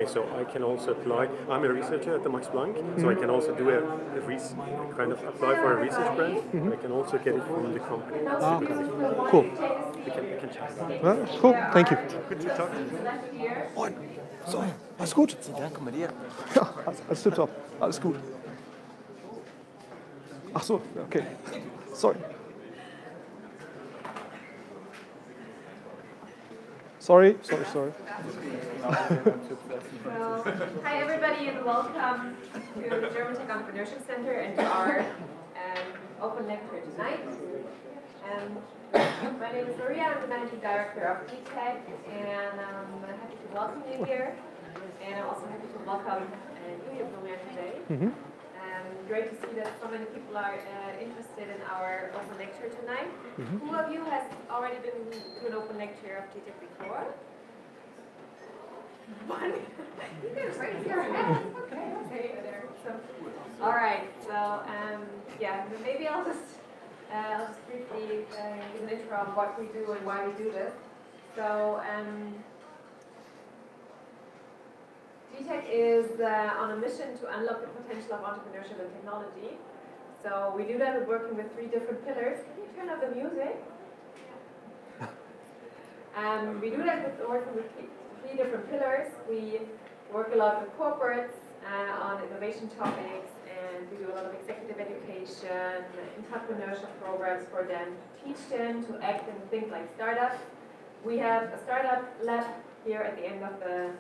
so I can also apply. I'm a researcher at the Max Planck, so I can also do a kind of apply for a research grant. I can also get it from the company. Ah, okay. Cool. We can chat. Well, cool, thank you. Good to talk to you. Moin. So, alles gut? Danke bei dir. Ja, alles tipptopp. Alles gut. Ach so, okay. Sorry. Sorry. So, hi everybody and welcome to the German Tech Entrepreneurship Center and to our open lecture tonight. My name is Florian, I'm the Managing Director of GTEC, and I'm happy to welcome you here. And I'm also happy to welcome you, Florian, today. Great to see that so many people are interested in our open lecture tonight. Who of you has already been to an open lecture of GTEC before? One. You can raise your hand. Okay, there. So, all right. So, yeah, maybe I'll just briefly give an intro on what we do and why we do this. So, GTEC is on a mission to unlock the potential of entrepreneurship and technology. So we do that with working with 3 different pillars. Can you turn up the music? We do that with working with 3 different pillars. We work a lot with corporates on innovation topics, and we do a lot of executive education, entrepreneurship programs for them, to teach them to act and think like startups. We have a startup lab here at the end of the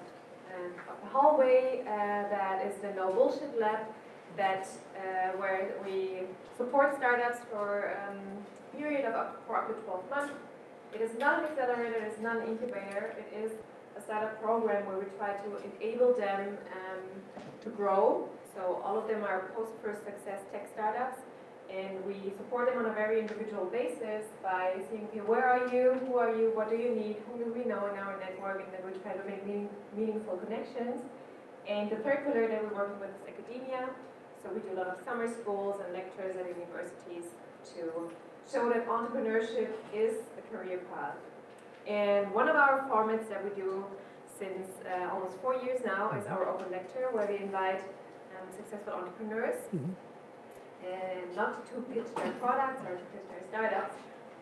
hallway that is the No Bullshit Lab, where we support startups for a period of up to 12 months. It is not an accelerator, it is not an incubator, it is a startup program where we try to enable them to grow. So all of them are post-first success tech startups, and we support them on a very individual basis by saying, okay, where are you, who are you, what do you need, who do we know in our network, and then we try to make meaningful connections. And the third pillar that we're working with is academia. So we do a lot of summer schools and lectures at universities to show that entrepreneurship is a career path. And one of our formats that we do since almost 4 years now is our open lecture, where we invite successful entrepreneurs, and not to pitch their products or to pitch their startups,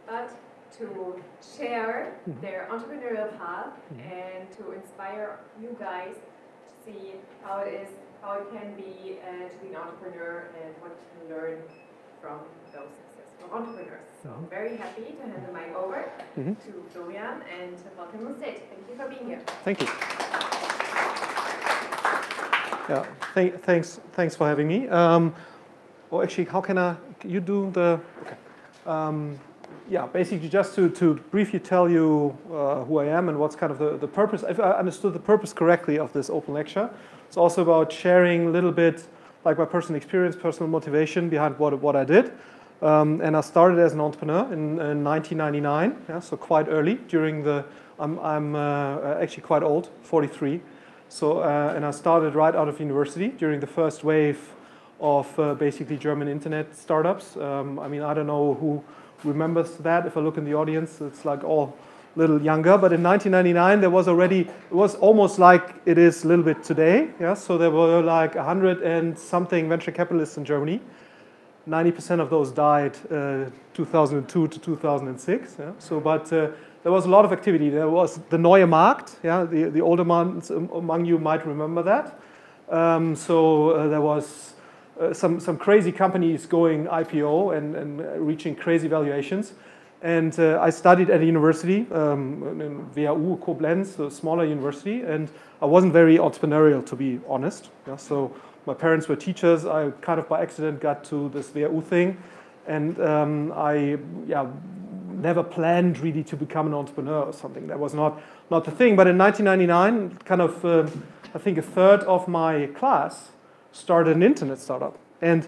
but to share their entrepreneurial path and to inspire you guys to see how it can be to be an entrepreneur and what you can learn from those successful entrepreneurs. So I'm very happy to hand the mic over to Florian and to welcome on stage. Thank you for being here. Thank you. Yeah, thanks for having me. Well, actually, how can you do the, okay. Yeah, basically just to briefly tell you who I am and what's kind of the purpose, if I understood the purpose correctly of this open lecture, it's also about sharing a little bit like my personal experience, personal motivation behind what I did. And I started as an entrepreneur in 1999, yeah, so quite early during the, I'm actually quite old, 43. So, and I started right out of university during the first wave of basically German internet startups. I mean, I don't know who remembers that. If I look in the audience, it's like all a little younger. But in 1999, there was already, it was almost like it is a little bit today. Yeah, so there were like 100 and something venture capitalists in Germany. 90% of those died 2002 to 2006. Yeah? So, but there was a lot of activity. There was the Neue Markt. Yeah, the older ones among you might remember that. There was some crazy companies going IPO and reaching crazy valuations. And I studied at a university in WHU Koblenz, a smaller university, and I wasn't very entrepreneurial, to be honest. Yeah, so my parents were teachers. I kind of by accident got to this WHU thing, and I never planned really to become an entrepreneur or something. That was not the thing. But in 1999, kind of, I think a third of my class started an internet startup. And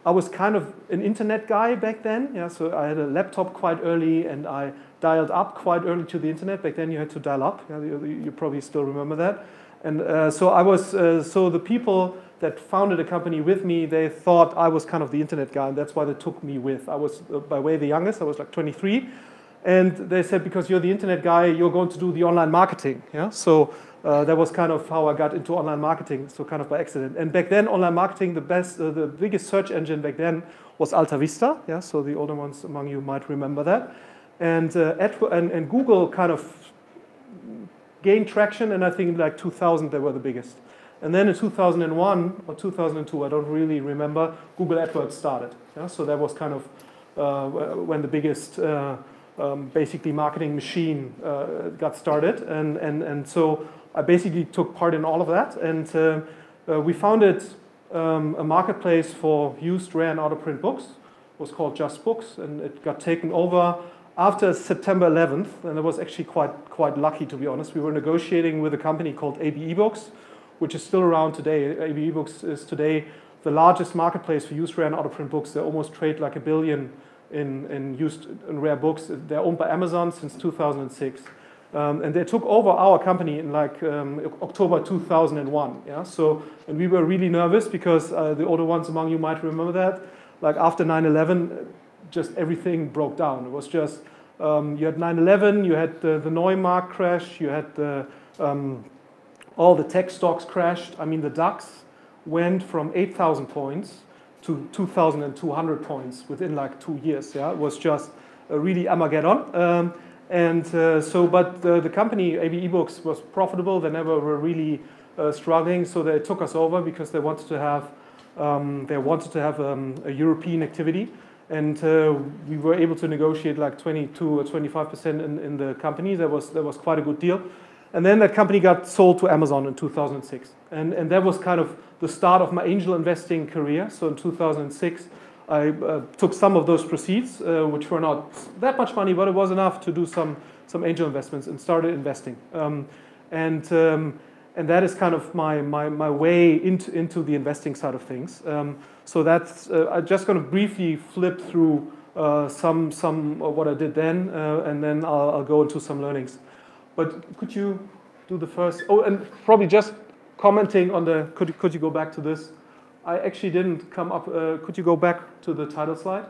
I was kind of an internet guy back then. Yeah, so I had a laptop quite early, and I dialed up quite early to the internet. Back then you had to dial up. Yeah, you probably still remember that. And so I was, so the people that founded a company with me, they thought I was kind of the internet guy, and that's why they took me with. I was by way the youngest. I was like 23. And they said, because you're the internet guy, you're going to do the online marketing. Yeah? So that was kind of how I got into online marketing, so kind of by accident. And back then, online marketing, the biggest search engine back then was Alta Vista. Yeah? So the older ones among you might remember that. And Google kind of gained traction, and I think like 2000 they were the biggest. And then in 2001 or 2002, I don't really remember, Google AdWords started. Yeah? So that was kind of when the biggest basically marketing machine got started. And so I basically took part in all of that. And we founded a marketplace for used, rare, and out-of-print books. It was called JustBooks, and it got taken over after September 11th, and I was actually quite lucky, to be honest. We were negotiating with a company called AbeBooks, which is still around today. AbeBooks is today the largest marketplace for used, rare, and out-of-print books. They almost trade like $1 billion in used and rare books. They're owned by Amazon since 2006. And they took over our company in like October 2001. Yeah? And we were really nervous because the older ones among you might remember that. Like after 9/11, just everything broke down. It was just, you had 9/11, you had the Neumarkt crash, you had all the tech stocks crashed. I mean, the DAX went from 8,000 points to 2,200 points within like 2 years. Yeah, it was just a really Armageddon. But the company, AbeBooks, was profitable. They never were really struggling, so they took us over because they wanted to have a European activity. And we were able to negotiate like 22 or 25% in the company. That was quite a good deal. And then that company got sold to Amazon in 2006. And that was kind of the start of my angel investing career. So in 2006, I took some of those proceeds, which were not that much money, but it was enough to do some angel investments and started investing. And that is kind of my way into the investing side of things. So that's I'm just going to briefly flip through some of what I did then, and then I'll go into some learnings. But could you do the first? Oh, and probably just commenting on the. Could you go back to this? I actually didn't come up. Could you go back to the title slide?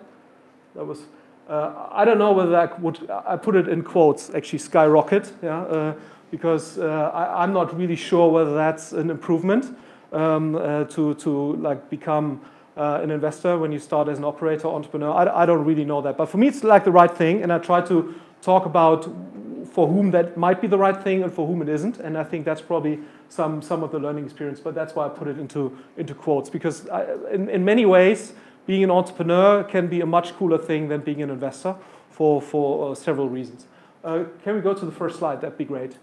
That was. I don't know whether I put it in quotes. Actually, skyrocket. Yeah. Because I'm not really sure whether that's an improvement to like become an investor when you start as an operator, entrepreneur. I don't really know that. But for me, it's like the right thing. And I try to talk about for whom that might be the right thing and for whom it isn't. And I think that's probably some of the learning experience. But that's why I put it into quotes. Because in many ways, being an entrepreneur can be a much cooler thing than being an investor for several reasons. Can we go to the first slide? That'd be great.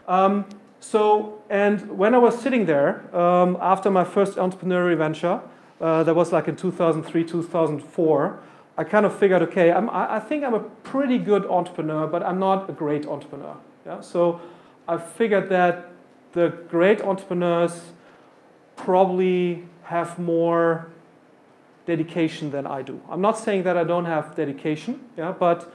And when I was sitting there, after my first entrepreneurial venture, that was like in 2003, 2004, I kind of figured, okay, I think I'm a pretty good entrepreneur, but I'm not a great entrepreneur. Yeah? So I figured that the great entrepreneurs probably have more dedication than I do. I'm not saying that I don't have dedication, yeah, but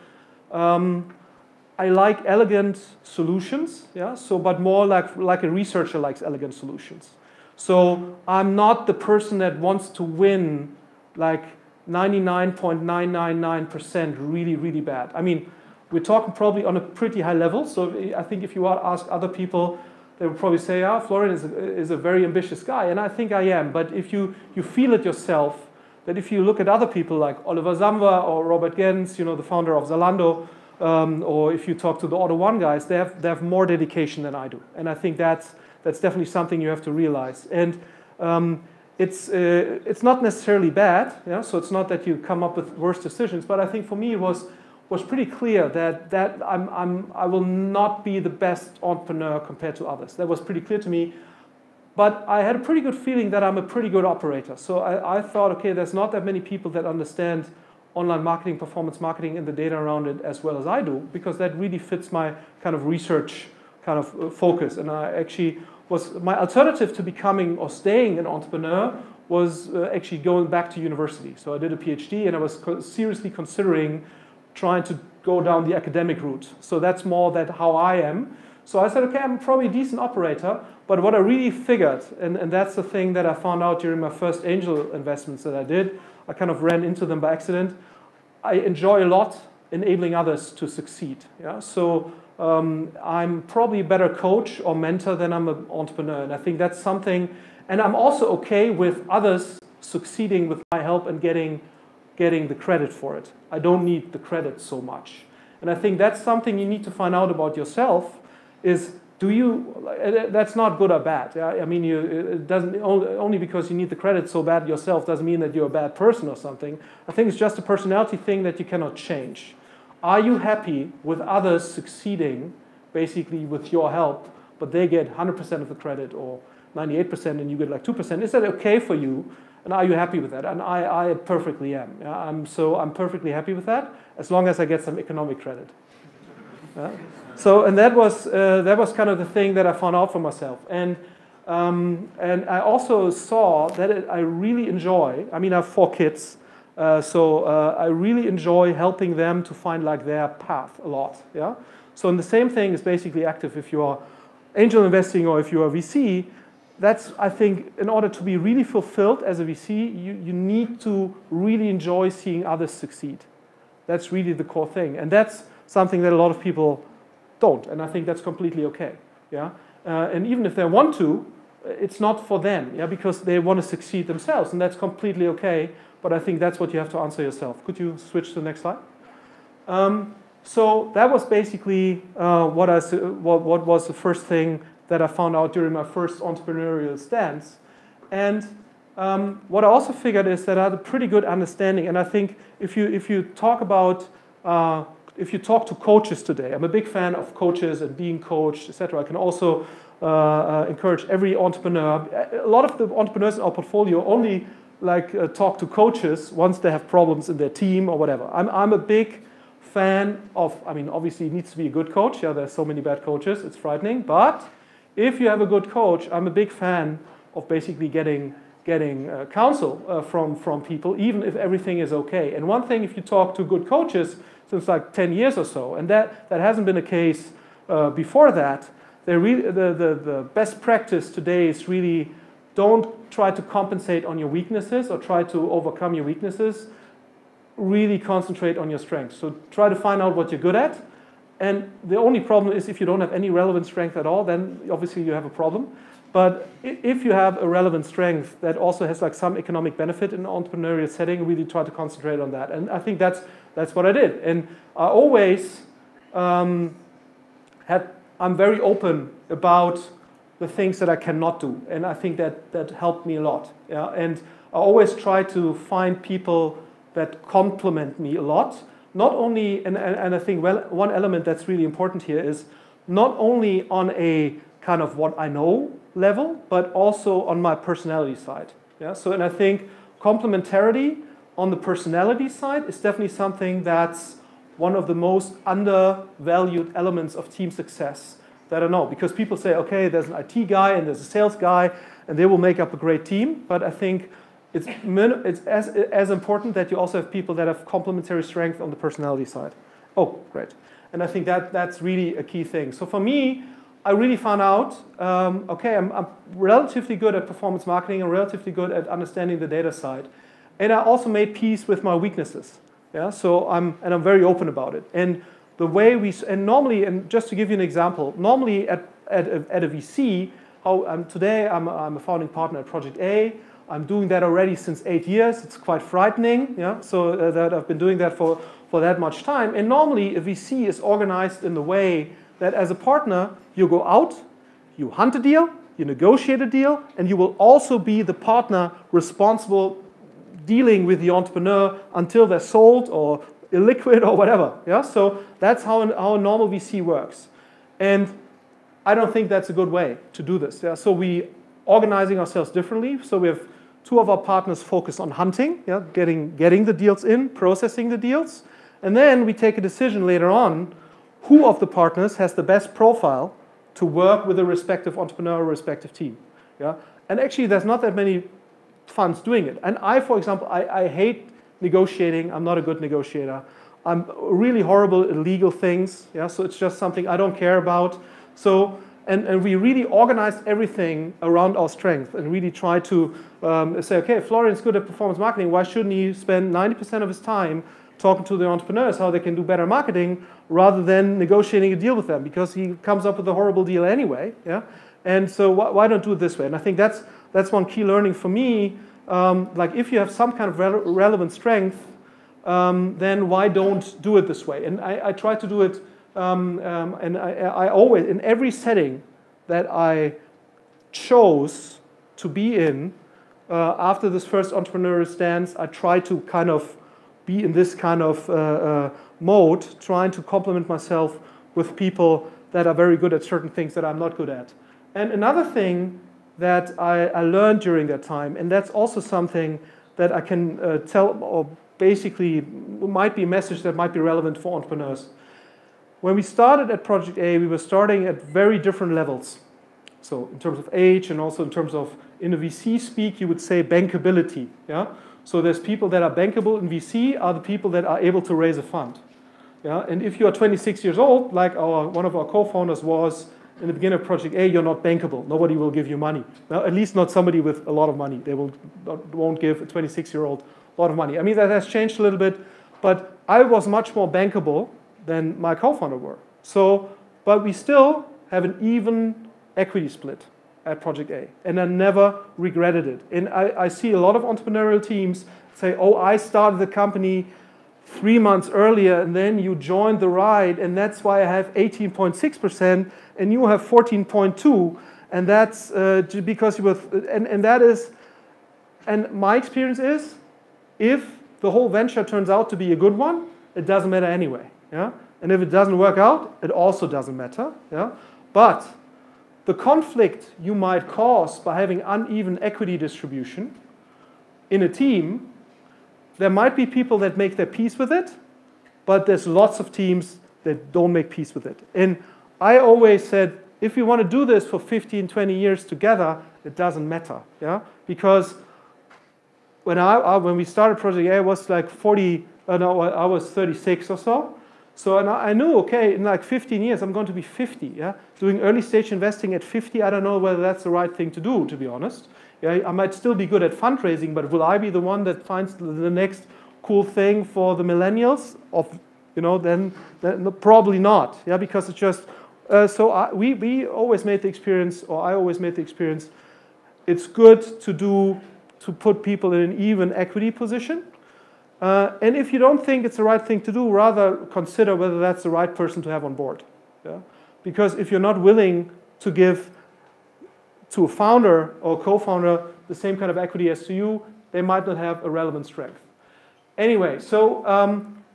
I like elegant solutions, yeah. So, but more like a researcher likes elegant solutions. So I'm not the person that wants to win like 99.999% really, really bad. I mean, we're talking probably on a pretty high level. So I think if you ask other people, they would probably say, "Ah, Florian is a very ambitious guy," and I think I am. But if you feel it yourself, that if you look at other people like Oliver Samwer or Robert Gens, you know, the founder of Zalando. Or if you talk to the Auto One guys, they have more dedication than I do, and I think that's definitely something you have to realize. And it's not necessarily bad, yeah. So it's not that you come up with worse decisions, but I think for me it was pretty clear that I will not be the best entrepreneur compared to others. That was pretty clear to me. But I had a pretty good feeling that I'm a pretty good operator. So I thought, okay, there's not that many people that understand online marketing, performance marketing, and the data around it as well as I do, because that really fits my kind of research kind of focus. And I actually my alternative to becoming or staying an entrepreneur was actually going back to university. So I did a PhD and I was seriously considering trying to go down the academic route. So that's more how I am. So I said, okay, I'm probably a decent operator, but what I really figured, and that's the thing that I found out during my first angel investments that I did, I kind of ran into them by accident. I enjoy a lot enabling others to succeed. Yeah? So I'm probably a better coach or mentor than I'm an entrepreneur. And I think that's something, and I'm also okay with others succeeding with my help and getting the credit for it. I don't need the credit so much. And I think that's something you need to find out about yourself is, that's not good or bad. Yeah? I mean, it doesn't, only because you need the credit so bad yourself doesn't mean that you're a bad person or something. I think it's just a personality thing that you cannot change. Are you happy with others succeeding, basically with your help, but they get 100% of the credit or 98% and you get like 2%? Is that okay for you? And are you happy with that? And I perfectly am. Yeah? I'm perfectly happy with that, as long as I get some economic credit. Yeah? So, and that was kind of the thing that I found out for myself. And I also saw that I really enjoy, I mean, I have 4 kids, so I really enjoy helping them to find like their path a lot. Yeah. So, and the same thing is basically active if you are angel investing or if you are VC. That's, I think, in order to be really fulfilled as a VC, you need to really enjoy seeing others succeed. That's really the core thing. And that's something that a lot of people don't. And I think that's completely okay. Yeah? And even if they want to, it's not for them, yeah? Because they want to succeed themselves. And that's completely okay. But I think that's what you have to answer yourself. Could you switch to the next slide? So that was basically what was the first thing that I found out during my first entrepreneurial stance. And what I also figured is that I had a pretty good understanding. And I think if you talk to coaches today, I'm a big fan of coaches and being coached, etc. I can also encourage every entrepreneur. A lot of the entrepreneurs in our portfolio only talk to coaches once they have problems in their team or whatever. I'm a big fan of, I mean, obviously it needs to be a good coach. Yeah, there's so many bad coaches, it's frightening. But if you have a good coach, I'm a big fan of basically getting counsel from people, even if everything is okay. And one thing, if you talk to good coaches since like 10 years or so, and that hasn't been the case before that, the best practice today is really don't try to compensate on your weaknesses or try to overcome your weaknesses. Really concentrate on your strengths. So try to find out what you're good at. And the only problem is if you don't have any relevant strength at all, then obviously you have a problem. But if you have a relevant strength that also has like some economic benefit in an entrepreneurial setting, really try to concentrate on that. And I think that's what I did. And I always I'm very open about the things that I cannot do. And I think that helped me a lot. Yeah? And I always try to find people that complement me a lot. Not only, and I think one element that's really important here is not only on a kind of what I know level, but also on my personality side. Yeah. So, and I think complementarity on the personality side is definitely something that's one of the most undervalued elements of team success that I know. Because people say, okay, there's an IT guy and there's a sales guy, and they will make up a great team. But I think it's as important that you also have people that have complementary strength on the personality side. Oh, great. And I think that's really a key thing. So for me, I really found out, okay, I'm relatively good at performance marketing and relatively good at understanding the data side. And I also made peace with my weaknesses. Yeah, so I'm very open about it. And the way normally, and just to give you an example, normally at a VC, today I'm a founding partner at Project A. I'm doing that already since 8 years. It's quite frightening, yeah. So that I've been doing that for that much time. And normally a VC is organized in the way that as a partner, you go out, you hunt a deal, you negotiate a deal, and you will also be the partner responsible dealing with the entrepreneur until they're sold or illiquid or whatever. Yeah. So that's how a normal VC works. And I don't think that's a good way to do this. Yeah. So we organizing ourselves differently. So we have 2 of our partners focus on hunting, yeah, getting the deals in, processing the deals. And then we take a decision later on who of the partners has the best profile to work with a respective entrepreneur or respective team. Yeah? And actually, there's not that many funds doing it. And I, for example, I hate negotiating. I'm not a good negotiator. I'm really horrible at legal things. Yeah? So it's just something I don't care about. So, and we really organized everything around our strength and really try to say, okay, Florian's good at performance marketing. Why shouldn't he spend 90% of his time talking to the entrepreneurs how they can do better marketing rather than negotiating a deal with them, because he comes up with a horrible deal anyway. Yeah, and so why don't do it this way? And I think that's one key learning for me. Like if you have some kind of relevant strength, then why don't do it this way? And I try to do it, and I always, in every setting that I chose to be in, after this first entrepreneurial stance, I try to kind of be in this kind of mode, trying to complement myself with people that are very good at certain things that I'm not good at. And another thing that I learned during that time, and that's also something that I can tell, or basically might be a message that might be relevant for entrepreneurs. When we started at Project A, we were starting at very different levels. So in terms of age and also in terms of, in the VC speak, you would say bankability. Yeah? So there's people that are bankable in VC are the people that are able to raise a fund. Yeah? And if you are 26 years old, like one of our co-founders was in the beginning of Project A, you're not bankable. Nobody will give you money. Well, at least not somebody with a lot of money. They won't give a 26-year-old a lot of money. I mean, that has changed a little bit, but I was much more bankable than my co-founder were. So, but we still have an even equity split at Project A, and I never regretted it. And I see a lot of entrepreneurial teams say, oh, I started the company 3 months earlier, and then you joined the ride, and that's why I have 18.6%, and you have 14.2%, and that's because you were, and that is, and my experience is, if the whole venture turns out to be a good one, it doesn't matter anyway. Yeah? And if it doesn't work out, it also doesn't matter. Yeah? But the conflict you might cause by having uneven equity distribution in a team, there might be people that make their peace with it, but there's lots of teams that don't make peace with it. And I always said, if we want to do this for 15, 20 years together, it doesn't matter. Yeah? Because when we started Project A, I was like 40, no, I was 36 or so. So and I knew, okay, in like 15 years, I'm going to be 50. Yeah, doing early stage investing at 50, I don't know whether that's the right thing to do, to be honest. Yeah, I might still be good at fundraising, but will I be the one that finds the next cool thing for the millennials? Then probably not. Yeah, because it's just we always made the experience, or I always made the experience, it's good to put people in an even equity position. And if you don't think it's the right thing to do, rather consider whether that's the right person to have on board. Yeah? Because if you're not willing to give to a founder or co-founder the same kind of equity as to you, they might not have a relevant strength. Anyway, so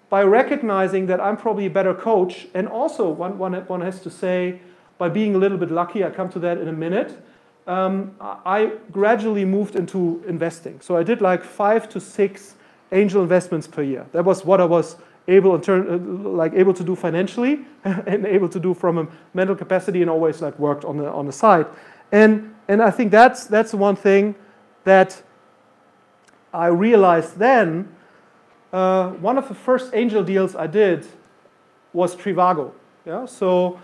by recognizing that I'm probably a better coach, and also one has to say, by being a little bit lucky, I'll come to that in a minute, I gradually moved into investing. So I did like 5 to 6 angel investments per year. That was what I was able to do financially and able to do from a mental capacity, and always like worked on the side. And I think that's the one thing that I realized then. One of the first angel deals I did was Trivago. Yeah, so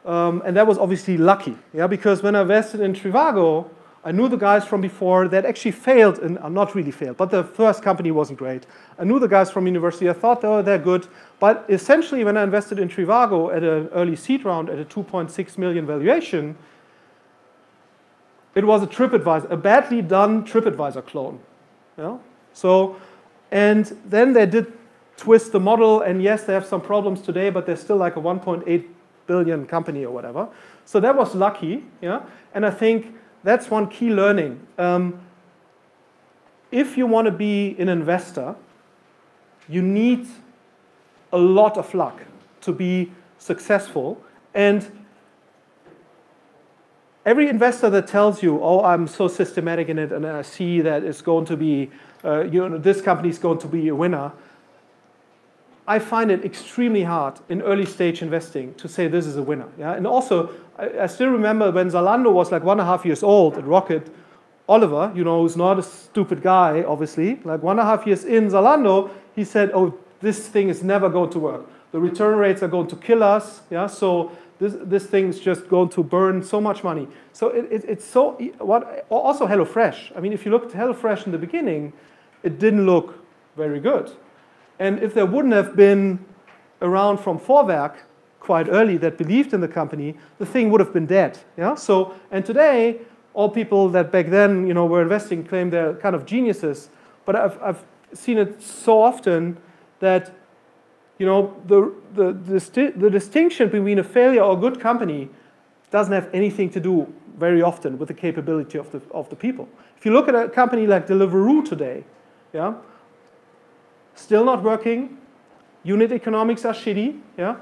and that was obviously lucky. Yeah, because when I invested in Trivago, I knew the guys from before that actually failed, and not really failed, but the first company wasn't great. I knew the guys from university. I thought, oh, they're good. But essentially, when I invested in Trivago at an early seed round at a 2.6 million valuation, it was a badly done TripAdvisor clone. Yeah? So, and then they did twist the model, and yes, they have some problems today, but they're still like a 1.8 billion company or whatever. So that was lucky. Yeah? And I think that's one key learning. If you want to be an investor, you need a lot of luck to be successful. And every investor that tells you, oh, I'm so systematic in it and I see that it's going to be, this company is going to be a winner, I find it extremely hard in early stage investing to say this is a winner. Yeah? And also, I still remember when Zalando was like 1.5 years old at Rocket, Oliver, who's not a stupid guy, obviously, like 1.5 years in Zalando, he said, oh, this thing is never going to work. The return rates are going to kill us. Yeah? So this thing is just going to burn so much money. So it's so, also HelloFresh. I mean, if you look at HelloFresh in the beginning, it didn't look very good. And if there wouldn't have been around from Vorwerk quite early that believed in the company, the thing would have been dead. Yeah? So, and today, all people that back then were investing claim they're kind of geniuses. But I've seen it so often that the distinction between a failure or a good company doesn't have anything to do very often with the capability of the people. If you look at a company like Deliveroo today, yeah, still not working, unit economics are shitty, yeah,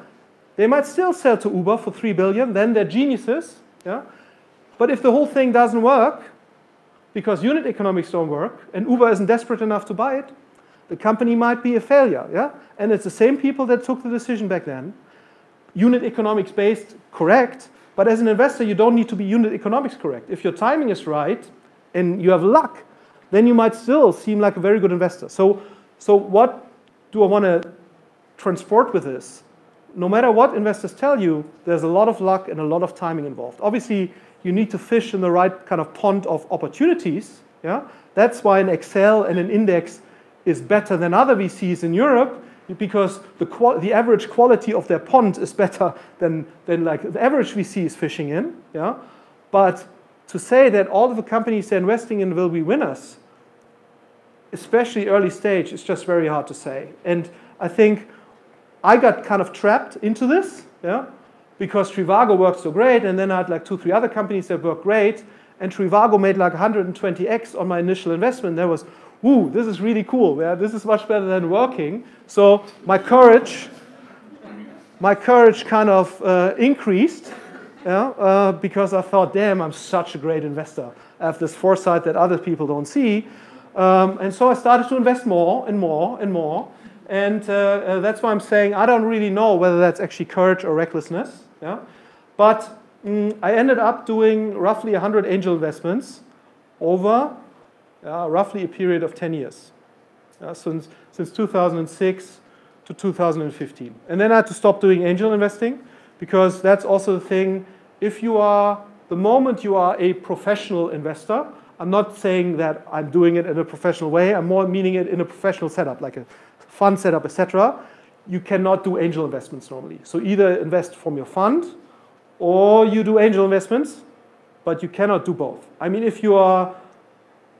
they might still sell to Uber for 3 billion, then they're geniuses, yeah. But if the whole thing doesn't work, because unit economics don't work, and Uber isn't desperate enough to buy it, the company might be a failure, yeah? And it's the same people that took the decision back then. Unit economics based, correct, but as an investor, you don't need to be unit economics correct. If your timing is right, and you have luck, then you might still seem like a very good investor. So what do I want to transport with this? No matter what investors tell you, there's a lot of luck and a lot of timing involved. Obviously, you need to fish in the right kind of pond of opportunities. Yeah? That's why an Excel and an index is better than other VCs in Europe, because the average quality of their pond is better than like the average VC is fishing in. Yeah? But to say that all of the companies they're investing in will be winners, especially early stage, is just very hard to say. And I think I got kind of trapped into this, yeah, because Trivago worked so great, and then I had like 2-3 other companies that worked great, and Trivago made like 120x on my initial investment. That was, woo, this is really cool. Yeah, this is much better than working. So my courage kind of increased, yeah, because I thought, damn, I'm such a great investor. I have this foresight that other people don't see, and so I started to invest more and more and more. And that's why I'm saying I don't really know whether that's actually courage or recklessness. Yeah? But I ended up doing roughly 100 angel investments over roughly a period of 10 years, since 2006 to 2015. And then I had to stop doing angel investing, because that's also the thing. If you are, the moment you are a professional investor, I'm not saying that I'm doing it in a professional way, I'm more meaning it in a professional setup, like a fund setup, etc., you cannot do angel investments normally. So either invest from your fund or you do angel investments, but you cannot do both. I mean, if you are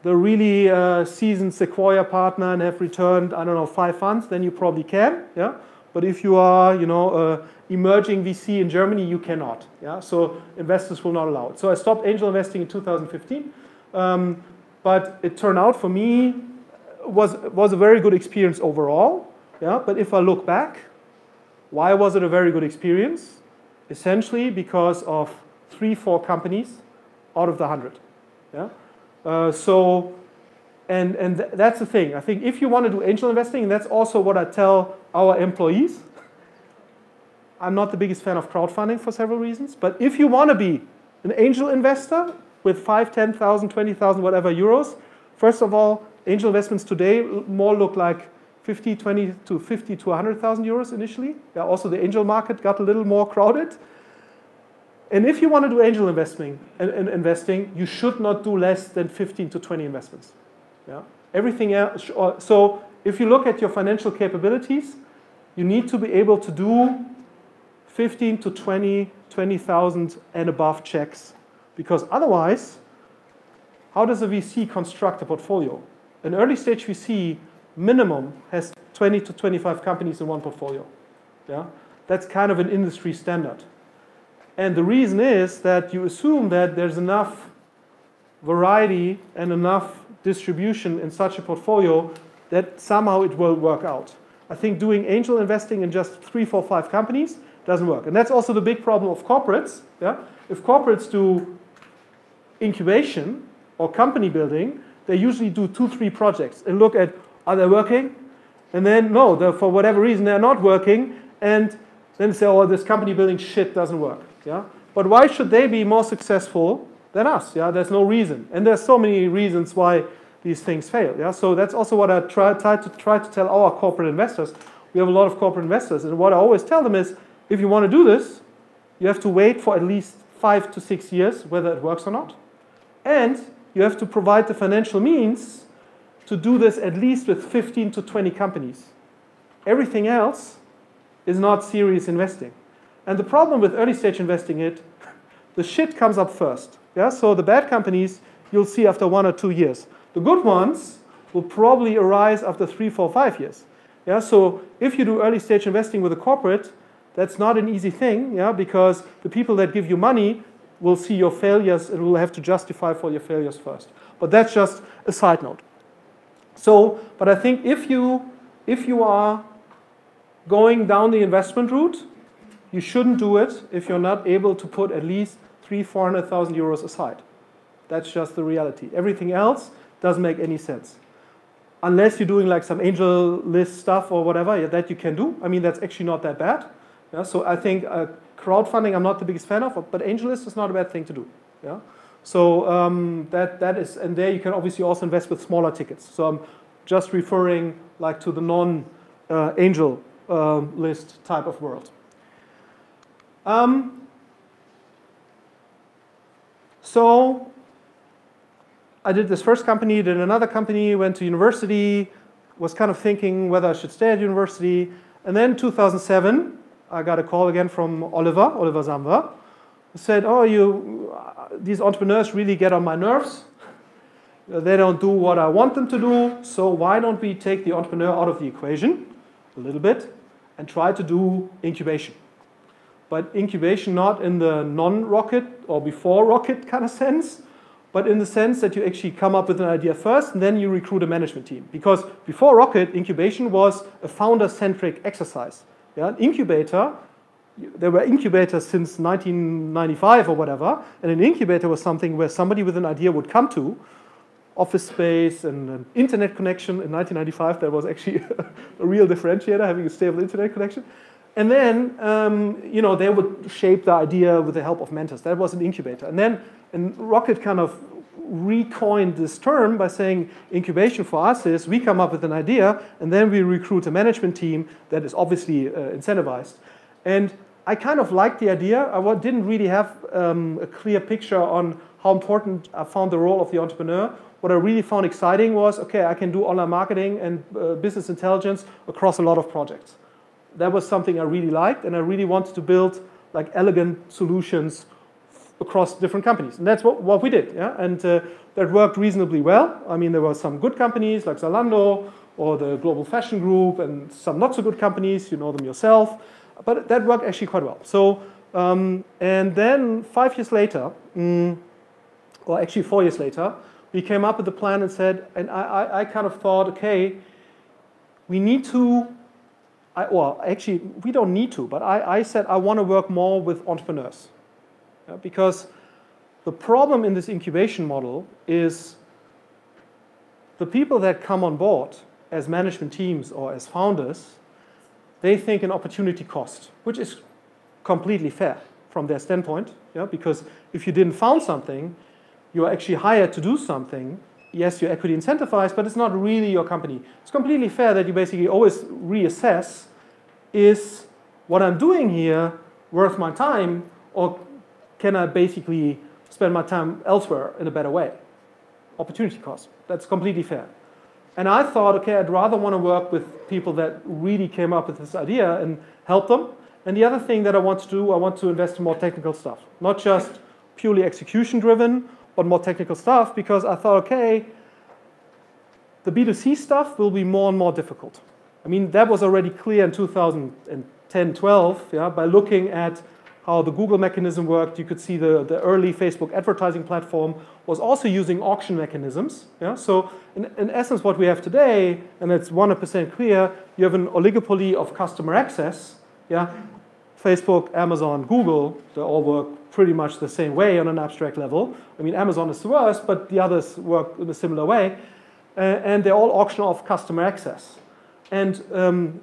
the really seasoned Sequoia partner and have returned, I don't know, 5 funds, then you probably can. Yeah? But if you are, emerging VC in Germany, you cannot. Yeah? So investors will not allow it. So I stopped angel investing in 2015. But it turned out for me, was a very good experience overall. Yeah? But if I look back, why was it a very good experience? Essentially because of 3-4 companies out of the 100. Yeah? That's the thing. I think if you want to do angel investing, and that's also what I tell our employees, I'm not the biggest fan of crowdfunding for several reasons, but if you want to be an angel investor with 5, 10,000, 20,000, whatever euros, first of all, angel investments today more look like 50 to 100,000 euros initially. Yeah, also the angel market got a little more crowded. And if you want to do angel investing, you should not do less than 15 to 20 investments. Yeah? Everything else. So if you look at your financial capabilities, you need to be able to do 15 to 20,000 and above checks, because otherwise, how does a VC construct a portfolio? An early stage VC minimum has 20 to 25 companies in one portfolio. Yeah? That's kind of an industry standard. And the reason is that you assume that there's enough variety and enough distribution in such a portfolio that somehow it will work out. I think doing angel investing in just 3, 4, 5 companies doesn't work. And that's also the big problem of corporates. Yeah? If corporates do incubation or company building, they usually do 2, 3 projects and look at, are they working? And then, no, for whatever reason, they're not working. And then say, oh, this company building shit doesn't work. Yeah? But why should they be more successful than us? Yeah? There's no reason. And there's so many reasons why these things fail. Yeah? So that's also what I try to tell our corporate investors. We have a lot of corporate investors. And what I always tell them is, if you want to do this, you have to wait for at least 5 to 6 years, whether it works or not. And you have to provide the financial means to do this at least with 15 to 20 companies. Everything else is not serious investing. And the problem with early stage investing is the shit comes up first. Yeah? So the bad companies you'll see after 1 or 2 years. The good ones will probably arise after 3, 4, 5 years. Yeah? So if you do early stage investing with a corporate, that's not an easy thing, yeah? Because the people that give you money will see your failures and will have to justify for your failures first. But that's just a side note. So, but I think if you are going down the investment route, you shouldn't do it if you're not able to put at least 300,000 to 400,000 euros aside. That's just the reality. Everything else doesn't make any sense. Unless you're doing like some angel list stuff or whatever, yeah, that you can do. I mean, that's actually not that bad. Yeah, so I think crowdfunding I'm not the biggest fan of, but angel list is not a bad thing to do. Yeah? So that is, and there you can obviously also invest with smaller tickets. So I'm just referring like to the non-angel list type of world. So I did this first company, did another company, went to university, was kind of thinking whether I should stay at university. And then 2007, I got a call again from Oliver Zamwer, who said, oh, these entrepreneurs really get on my nerves. They don't do what I want them to do, so why don't we take the entrepreneur out of the equation a little bit and try to do incubation. But incubation not in the non-rocket or before rocket kind of sense, but in the sense that you actually come up with an idea first and then you recruit a management team. Because before rocket, incubation was a founder-centric exercise. Yeah? An incubator, there were incubators since 1995 or whatever, and an incubator was something where somebody with an idea would come to, office space and an internet connection. In 1995, that was actually a real differentiator, having a stable internet connection. And then, they would shape the idea with the help of mentors. That was an incubator. And Rocket kind of recoined this term by saying incubation for us is we come up with an idea and then we recruit a management team that is obviously incentivized. And I kind of liked the idea. I didn't really have a clear picture on how important I found the role of the entrepreneur. What I really found exciting was, okay, I can do online marketing and business intelligence across a lot of projects. That was something I really liked, and I really wanted to build like elegant solutions across different companies. And that's what we did, yeah? And that worked reasonably well. I mean, there were some good companies like Zalando or the Global Fashion Group and some not so good companies, you know them yourself. But that worked actually quite well. So, and then 5 years later, or actually 4 years later, we came up with a plan and said, and I kind of thought, okay, we need to, well, actually, we don't need to, but I said I want to work more with entrepreneurs. Yeah, because the problem in this incubation model is the people that come on board as management teams or as founders, they think an opportunity cost, which is completely fair from their standpoint. Yeah? Because if you didn't found something, you're actually hired to do something. Yes, you're equity incentivized, but it's not really your company. It's completely fair that you basically always reassess, is what I'm doing here worth my time, or can I basically spend my time elsewhere in a better way? Opportunity cost, that's completely fair. And I thought, okay, I'd rather want to work with people that really came up with this idea and help them. And the other thing that I want to do, I want to invest in more technical stuff. Not just purely execution driven, but more technical stuff, because I thought, okay, the B2C stuff will be more and more difficult. I mean, that was already clear in 2010, 12, yeah, by looking at how the Google mechanism worked. You could see the early Facebook advertising platform was also using auction mechanisms. Yeah? So in essence, what we have today, and it's 100% clear, you have an oligopoly of customer access. Yeah? Facebook, Amazon, Google, they all work pretty much the same way on an abstract level. I mean, Amazon is the worst, but the others work in a similar way. And they all auction off customer access. And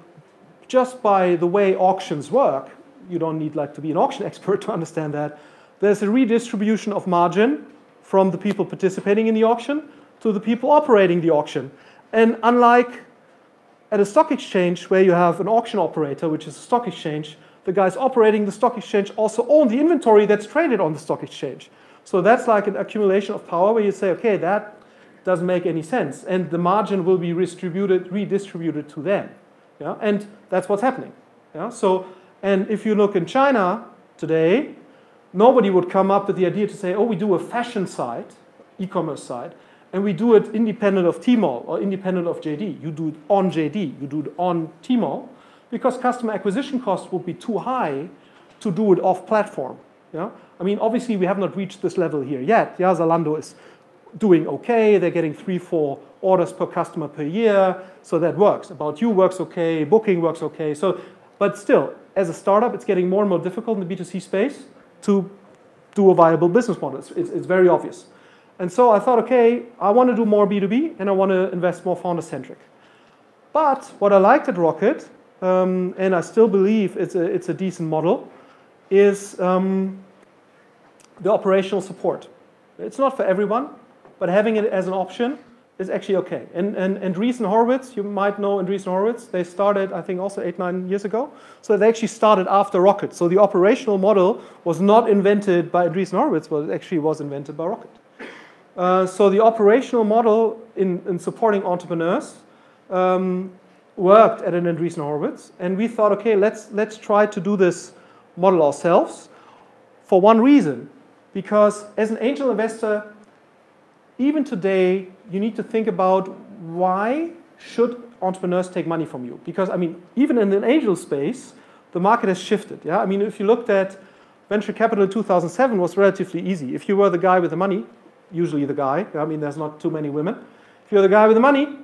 just by the way auctions work, you don't need like to be an auction expert to understand that, there's a redistribution of margin from the people participating in the auction to the people operating the auction. And unlike at a stock exchange where you have an auction operator, which is a stock exchange, the guys operating the stock exchange also own the inventory that's traded on the stock exchange. So that's like an accumulation of power where you say, okay, that doesn't make any sense. And the margin will be redistributed to them. Yeah? And that's what's happening. Yeah? So, and if you look in China today, nobody would come up with the idea to say, oh, we do a fashion site, e-commerce site, and we do it independent of Tmall or independent of JD. You do it on JD, you do it on Tmall, because customer acquisition costs would be too high to do it off platform. Yeah? I mean, obviously, we have not reached this level here yet. Yeah, Zalando is doing okay. They're getting 3-4 orders per customer per year, so that works. About You works okay, Booking works okay. So, but still, as a startup, it's getting more and more difficult in the B2C space to do a viable business model. It's very obvious. And so I thought, okay, I want to do more B2B, and I want to invest more founder-centric. But what I liked at Rocket, and I still believe it's a decent model, is the operational support. It's not for everyone, but having it as an option is actually okay. And Andreessen Horowitz, you might know Andreessen Horowitz, they started, I think, also 8-9 years ago. So they actually started after Rocket. So the operational model was not invented by Andreessen Horowitz, but it actually was invented by Rocket. So the operational model in supporting entrepreneurs worked at an Andreessen Horowitz, and we thought, okay, let's try to do this model ourselves for one reason, because as an angel investor, even today, you need to think about why should entrepreneurs take money from you? Because, I mean, even in the angel space, the market has shifted. Yeah, I mean, if you looked at venture capital in 2007, was relatively easy. If you were the guy with the money, usually the guy, I mean, there's not too many women. If you're the guy with the money,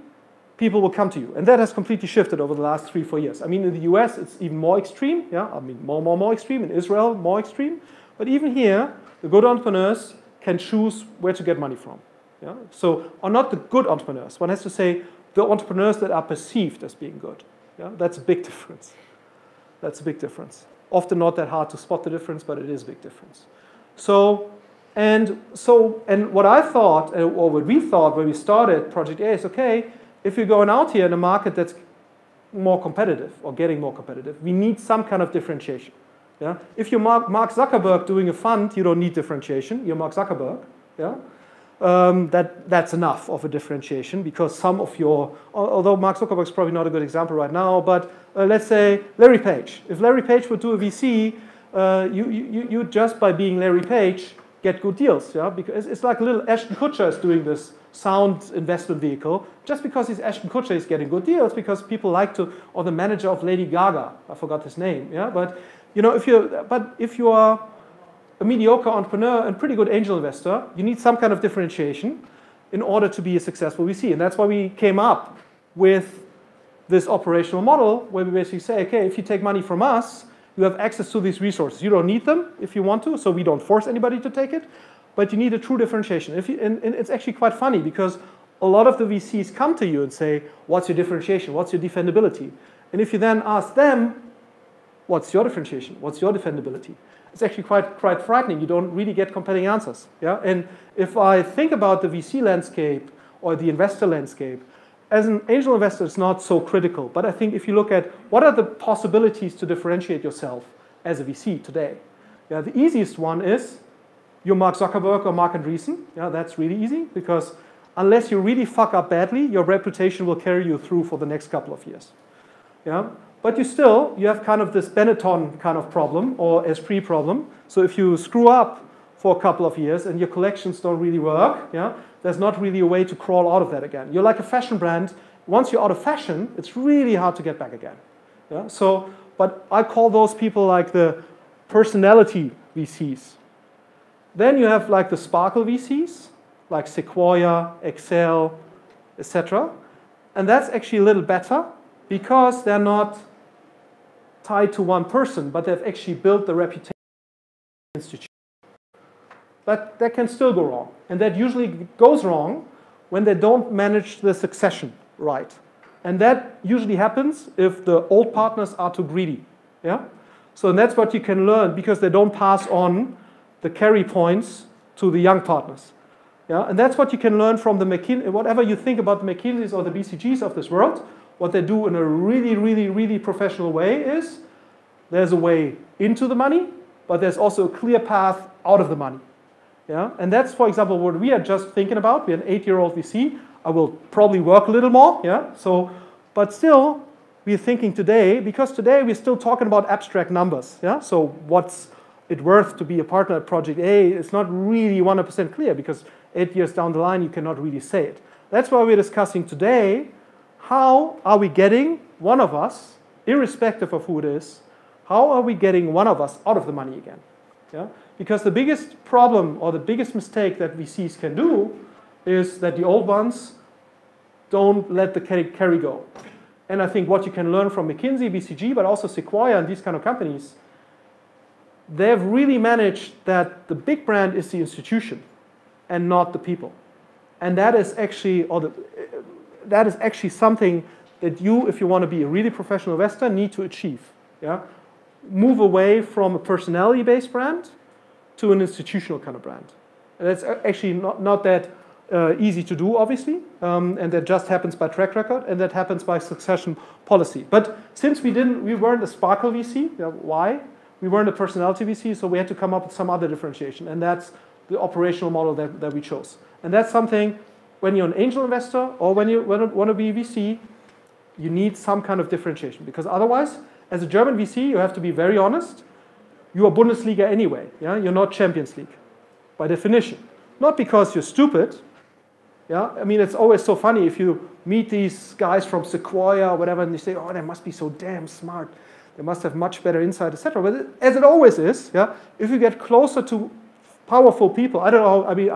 people will come to you. And that has completely shifted over the last 3-4 years. I mean, in the US, it's even more extreme. Yeah, I mean, more extreme. In Israel, more extreme. But even here, the good entrepreneurs can choose where to get money from. Yeah? So, or not the good entrepreneurs. One has to say the entrepreneurs that are perceived as being good. Yeah? That's a big difference. That's a big difference. Often not that hard to spot the difference, but it is a big difference. And what I thought, or what we thought when we started Project A is, okay, if you're going out here in a market that's more competitive or getting more competitive, we need some kind of differentiation. Yeah? If you're Mark Zuckerberg doing a fund, you don't need differentiation. You're Mark Zuckerberg. Yeah? That's enough of a differentiation, because some of your, although Mark Zuckerberg is probably not a good example right now, but let's say Larry Page. If Larry Page would do a VC, you just by being Larry Page get good deals. Yeah? Because it's like a little Ashton Kutcher is doing this sound investment vehicle. Just because he's Ashton Kutcher, he's getting good deals because people like to, or the manager of Lady Gaga, I forgot his name. Yeah, but you know, if you are a mediocre entrepreneur and pretty good angel investor, you need some kind of differentiation in order to be a successful VC. And that's why we came up with this operational model where we basically say, okay, if you take money from us, you have access to these resources. You don't need them if you want to, so we don't force anybody to take it, but you need a true differentiation. And it's actually quite funny because a lot of the VCs come to you and say, what's your differentiation? What's your defendability? And if you then ask them, what's your differentiation? What's your defendability? It's actually quite frightening. You don't really get compelling answers. Yeah? And if I think about the VC landscape or the investor landscape, as an angel investor, it's not so critical. But I think if you look at what are the possibilities to differentiate yourself as a VC today, yeah, the easiest one is you're Mark Zuckerberg or Mark Andreessen. Yeah, that's really easy because unless you really fuck up badly, your reputation will carry you through for the next couple of years. Yeah? But you have kind of this Benetton kind of problem or Esprit problem. So if you screw up for a couple of years and your collections don't really work, yeah, there's not really a way to crawl out of that again. You're like a fashion brand. Once you're out of fashion, it's really hard to get back again. Yeah? So, but I call those people like the personality VCs. Then you have like the sparkle VCs, like Sequoia, Excel, etc. And that's actually a little better because they're not tied to one person, but they've actually built the reputation of the institution. But that can still go wrong. And that usually goes wrong when they don't manage the succession right. And that usually happens if the old partners are too greedy. Yeah? So that's what you can learn because they don't pass on the carry points to the young partners. Yeah? And that's what you can learn from the McKinsey, whatever you think about the McKinseys or the BCGs of this world. What they do in a really, really, really professional way is there's a way into the money, but there's also a clear path out of the money. Yeah? And that's, for example, what we are just thinking about. We're an 8-year-old VC. I will probably work a little more. Yeah? So, but still, we're thinking today, because today we're still talking about abstract numbers. Yeah? So what's it worth to be a partner at Project A? It's not really 100% clear because 8 years down the line you cannot really say it. That's why we're discussing today, how are we getting one of us, irrespective of who it is, how are we getting one of us out of the money again? Yeah? Because the biggest problem or the biggest mistake that VCs can do is that the old ones don't let the carry go. And I think what you can learn from McKinsey, BCG, but also Sequoia and these kind of companies, they've really managed that the big brand is the institution and not the people. And that is actually, that is actually something that you, if you want to be a really professional investor, need to achieve. Yeah? Move away from a personality-based brand to an institutional kind of brand. And that's actually not that easy to do, obviously, and that just happens by track record, and that happens by succession policy. But since we weren't a Sparkle VC, why? We weren't a personality VC, so we had to come up with some other differentiation, and that's the operational model that we chose. And that's something, when you're an angel investor or when you want to be a VC, you need some kind of differentiation, because otherwise, as a German VC, you have to be very honest. You are Bundesliga anyway. Yeah? You're not Champions League, by definition. Not because you're stupid. Yeah? I mean, it's always so funny if you meet these guys from Sequoia or whatever, and they say, oh, they must be so damn smart. They must have much better insight, etc. But as it always is, yeah, if you get closer to powerful people, I don't know, I mean,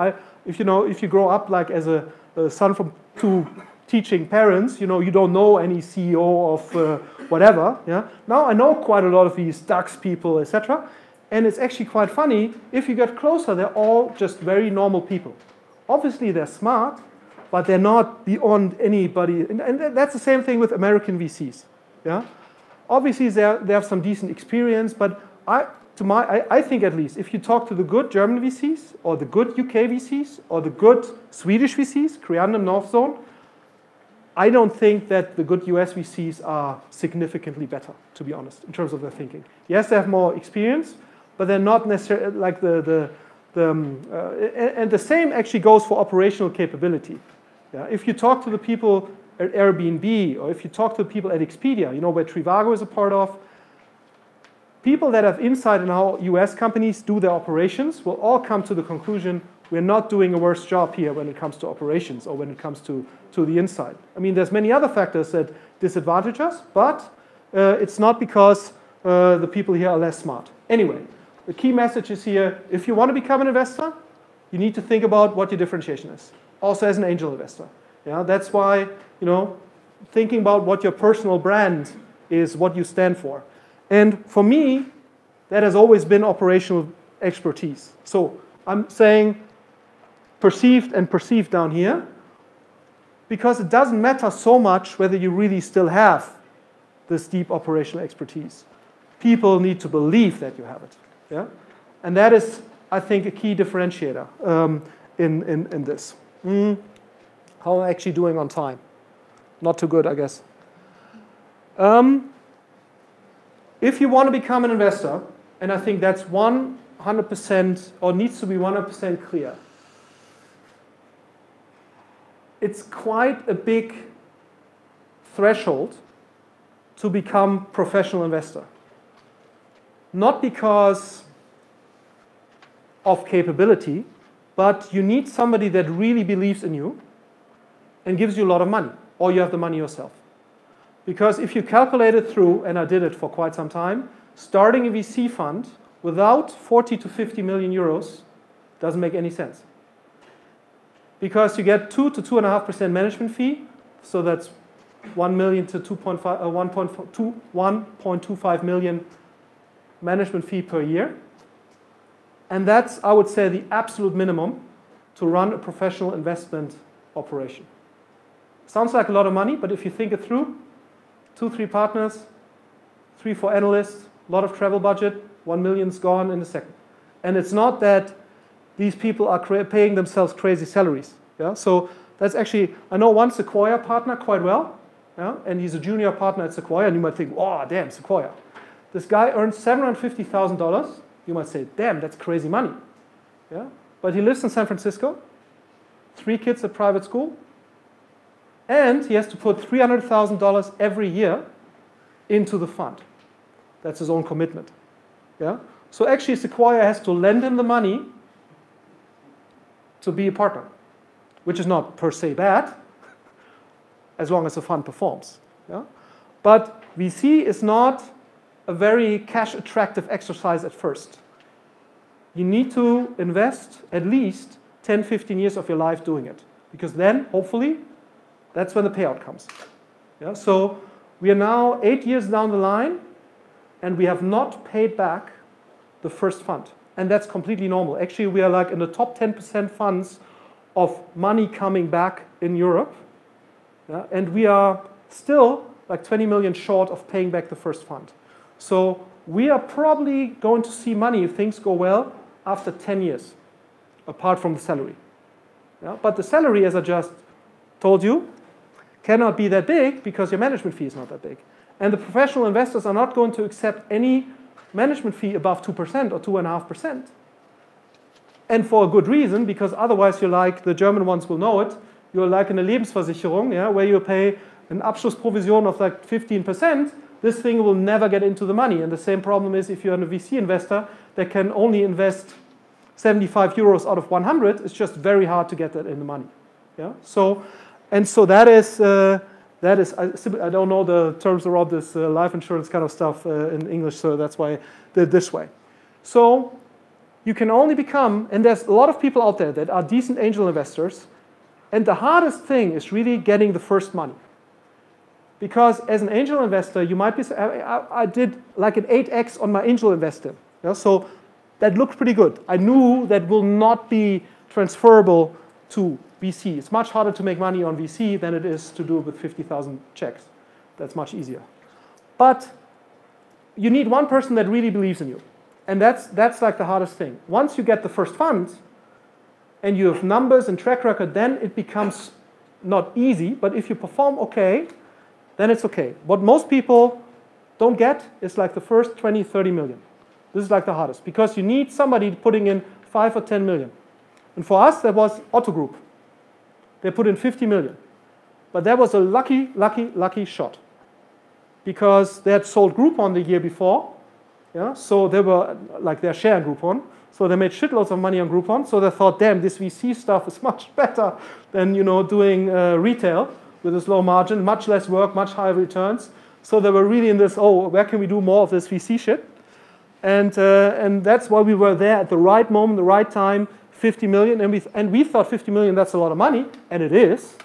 if you grow up like as a son from two teaching parents, you don't know any CEO of whatever. Yeah. Now I know quite a lot of these DAX people, etc. And it's actually quite funny. If you get closer, they're all just very normal people. Obviously, they're smart, but they're not beyond anybody. And that's the same thing with American VCs. Yeah. Obviously, they have some decent experience, but I think at least, if you talk to the good German VCs, or the good UK VCs, or the good Swedish VCs, Creandum, North Zone, I don't think that the good US VCs are significantly better, to be honest, in terms of their thinking. Yes, they have more experience, but they're not necessarily like and the same actually goes for operational capability. Yeah? If you talk to the people at Airbnb, or if you talk to the people at Expedia, where Trivago is a part of, people that have insight in how US companies do their operations will all come to the conclusion we're not doing a worse job here when it comes to operations or when it comes to the insight. I mean, there's many other factors that disadvantage us, but it's not because the people here are less smart. Anyway, the key message is here, if you want to become an investor, you need to think about what your differentiation is. Also as an angel investor. Yeah, that's why, thinking about what your personal brand is, what you stand for. And for me, that has always been operational expertise. So I'm saying perceived and perceived down here, because it doesn't matter so much whether you really still have this deep operational expertise. People need to believe that you have it. Yeah? And that is, I think, a key differentiator in this. How am I actually doing on time? Not too good, I guess. If you want to become an investor, and I think that's 100% or needs to be 100% clear, it's quite a big threshold to become professional investor. Not because of capability, but you need somebody that really believes in you and gives you a lot of money, or you have the money yourself. Because if you calculate it through, and I did it for quite some time, starting a VC fund without 40 to 50 million euros doesn't make any sense. Because you get 2 to 2.5% management fee, so that's 1 million to 1.25 million management fee per year. And that's, I would say, the absolute minimum to run a professional investment operation. Sounds like a lot of money, but if you think it through, 2-3 partners, 3-4 analysts, a lot of travel budget, 1 million's gone in a second. And it's not that these people are paying themselves crazy salaries. Yeah? So that's actually, I know one Sequoia partner quite well, yeah? And he's a junior partner at Sequoia, and you might think, oh, damn, Sequoia. This guy earns $750,000. You might say, damn, that's crazy money. Yeah? But he lives in San Francisco, 3 kids at private school, and he has to put $300,000 every year into the fund. That's his own commitment. Yeah? So actually, Sequoia has to lend him the money to be a partner, which is not per se bad, as long as the fund performs. Yeah? But VC is not a very cash-attractive exercise at first. You need to invest at least 10, 15 years of your life doing it. Because then, hopefully, that's when the payout comes. Yeah? So we are now 8 years down the line, and we have not paid back the first fund. And that's completely normal. Actually, we are like in the top 10% funds of money coming back in Europe. Yeah? And we are still like 20 million short of paying back the first fund. So we are probably going to see money, if things go well, after 10 years, apart from the salary. Yeah? But the salary, as I just told you, cannot be that big because your management fee is not that big. And the professional investors are not going to accept any management fee above 2% or 2.5%. And for a good reason, because otherwise you're like, the German ones will know it, you're like in a Lebensversicherung, yeah, where you pay an Abschlussprovision of like 15%, this thing will never get into the money. And the same problem is if you're a VC investor that can only invest 75 euros out of 100, it's just very hard to get that in the money. Yeah? So that is I don't know the terms around this life insurance kind of stuff in English, so that's why I did it this way. So you can only become, and there's a lot of people out there that are decent angel investors, and the hardest thing is really getting the first money. Because as an angel investor, you might be, I did like an 8x on my angel investing. Yeah? So that looked pretty good. I knew that will not be transferable to VC. It's much harder to make money on VC than it is to do it with 50,000 checks. That's much easier. But you need one person that really believes in you. And that's like the hardest thing. Once you get the first fund and you have numbers and track record, then it becomes not easy, but if you perform okay, then it's okay. What most people don't get is like the first 20, 30 million. This is like the hardest because you need somebody putting in 5 or 10 million. And for us, that was Otto Group. They put in 50 million. But that was a lucky shot. Because they had sold Groupon the year before. Yeah? So they were like their share in Groupon. So they made shitloads of money on Groupon. So they thought, damn, this VC stuff is much better than doing retail with this low margin, much less work, much higher returns. So they were really in this, oh, where can we do more of this VC shit? And that's why we were there at the right moment, the right time, 50 million. And we thought 50 million, that's a lot of money, and it is.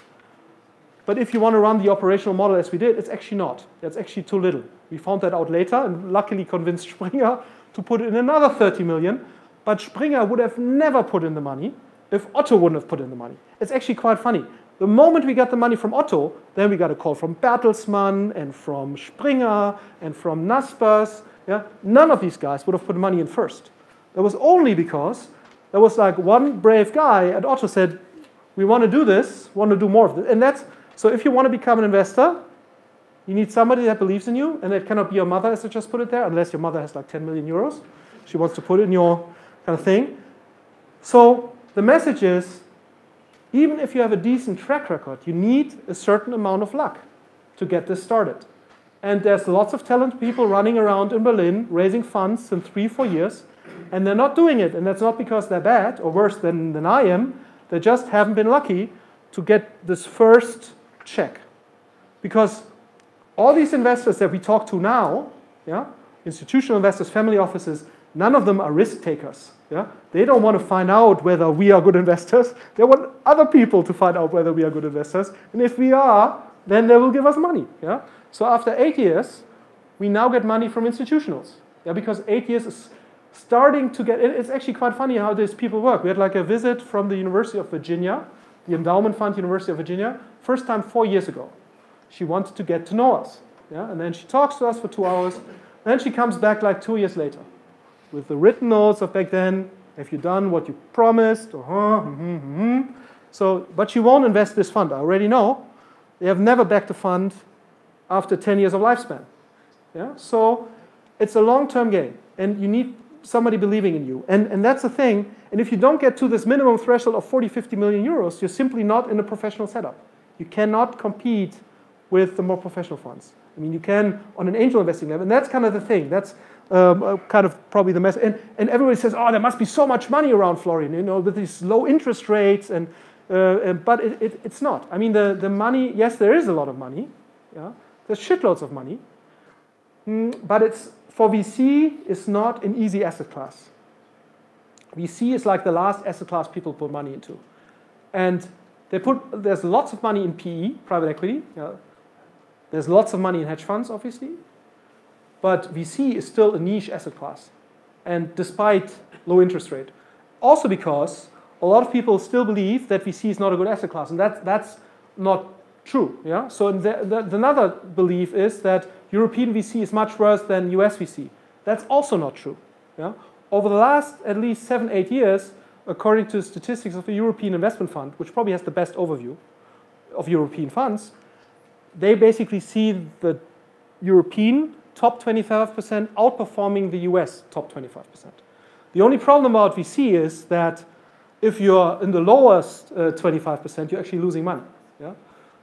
But if you want to run the operational model as we did, it's actually not. That's actually too little. We found that out later and luckily convinced Springer to put in another 30 million. But Springer would have never put in the money if Otto wouldn't have put in the money. It's actually quite funny. The moment we got the money from Otto, then we got a call from Bertelsmann and from Springer and from Naspers. Yeah? None of these guys would have put money in first. That was only because there was like one brave guy at Otto said, we want to do this, want to do more of this. And that's, so if you want to become an investor, you need somebody that believes in you, and it cannot be your mother, as I just put it there, unless your mother has like 10 million euros. She wants to put it in your kind of thing. So the message is, even if you have a decent track record, you need a certain amount of luck to get this started. And there's lots of talented people running around in Berlin, raising funds in 3-4 years, and they're not doing it. And that's not because they're bad or worse than I am. They just haven't been lucky to get this first check. Because all these investors that we talk to now, yeah, institutional investors, family offices, none of them are risk takers. Yeah? They don't want to find out whether we are good investors. They want other people to find out whether we are good investors. And if we are, then they will give us money. Yeah? So after 8 years, we now get money from institutionals. Yeah? Because 8 years is starting to get, it's actually quite funny how these people work. We had like a visit from the University of Virginia, the Endowment Fund, University of Virginia, first time 4 years ago. She wanted to get to know us. Yeah? And then she talks to us for 2 hours. Then she comes back like 2 years later with the written notes of back then. Have you done what you promised? So, but she won't invest this fund. I already know. They have never backed a fund after 10 years of lifespan. Yeah? So it's a long-term game. And you need somebody believing in you. And that's the thing. And if you don't get to this minimum threshold of 40, 50 million euros, you're simply not in a professional setup. You cannot compete with the more professional funds. I mean, you can on an angel investing level, and that's kind of the thing. That's kind of probably the mess. And everybody says, oh, there must be so much money around, Florian, you know, with these low interest rates, but it's not. I mean, the money, yes, there is a lot of money. Yeah, there's shitloads of money, but it's for VC, it's not an easy asset class. VC is like the last asset class people put money into, and there's lots of money in PE, private equity. Yeah. There's lots of money in hedge funds, obviously, but VC is still a niche asset class, and despite low interest rate, also because a lot of people still believe that VC is not a good asset class, and that's not true. Yeah. So another belief is that European VC is much worse than US VC. That's also not true. Yeah. Over the last at least 7-8 years, according to statistics of the European Investment Fund, which probably has the best overview of European funds, they basically see the European top 25% outperforming the US top 25%. The only problem about VC is that if you're in the lowest 25%, you're actually losing money. Yeah?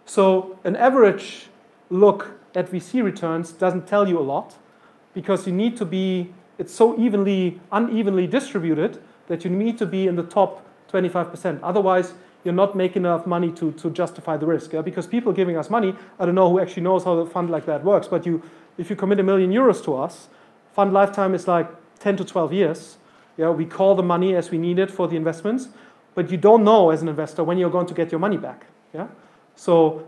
So an average look at VC returns doesn't tell you a lot, because you need to be, it's so unevenly distributed that you need to be in the top 25%. Otherwise, you're not making enough money to justify the risk. Yeah? Because people giving us money, I don't know who actually knows how a fund like that works, but if you commit €1 million to us, fund lifetime is like 10 to 12 years. Yeah? We call the money as we need it for the investments, but you don't know as an investor when you're going to get your money back. Yeah? So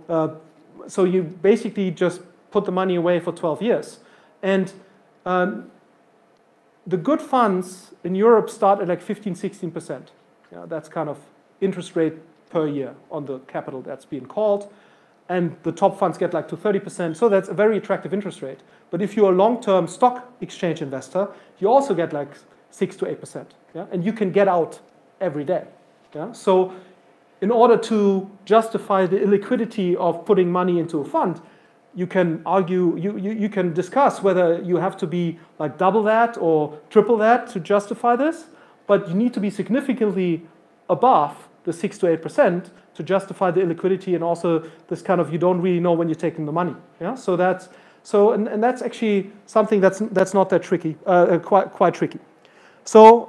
you basically just put the money away for 12 years. And the good funds in Europe start at like 15-16%. Yeah, that's kind of interest rate per year on the capital that's being called. And the top funds get like to 30%. So that's a very attractive interest rate. But if you're a long-term stock exchange investor, you also get like 6 to 8%. Yeah? And you can get out every day. Yeah? So in order to justify the illiquidity of putting money into a fund, you can argue, you can discuss whether you have to be like double that or triple that to justify this, but you need to be significantly above the 6 to 8% to justify the illiquidity, and also this kind of, you don't really know when you're taking the money. Yeah, so that's and that's actually something that's not that tricky, quite tricky. So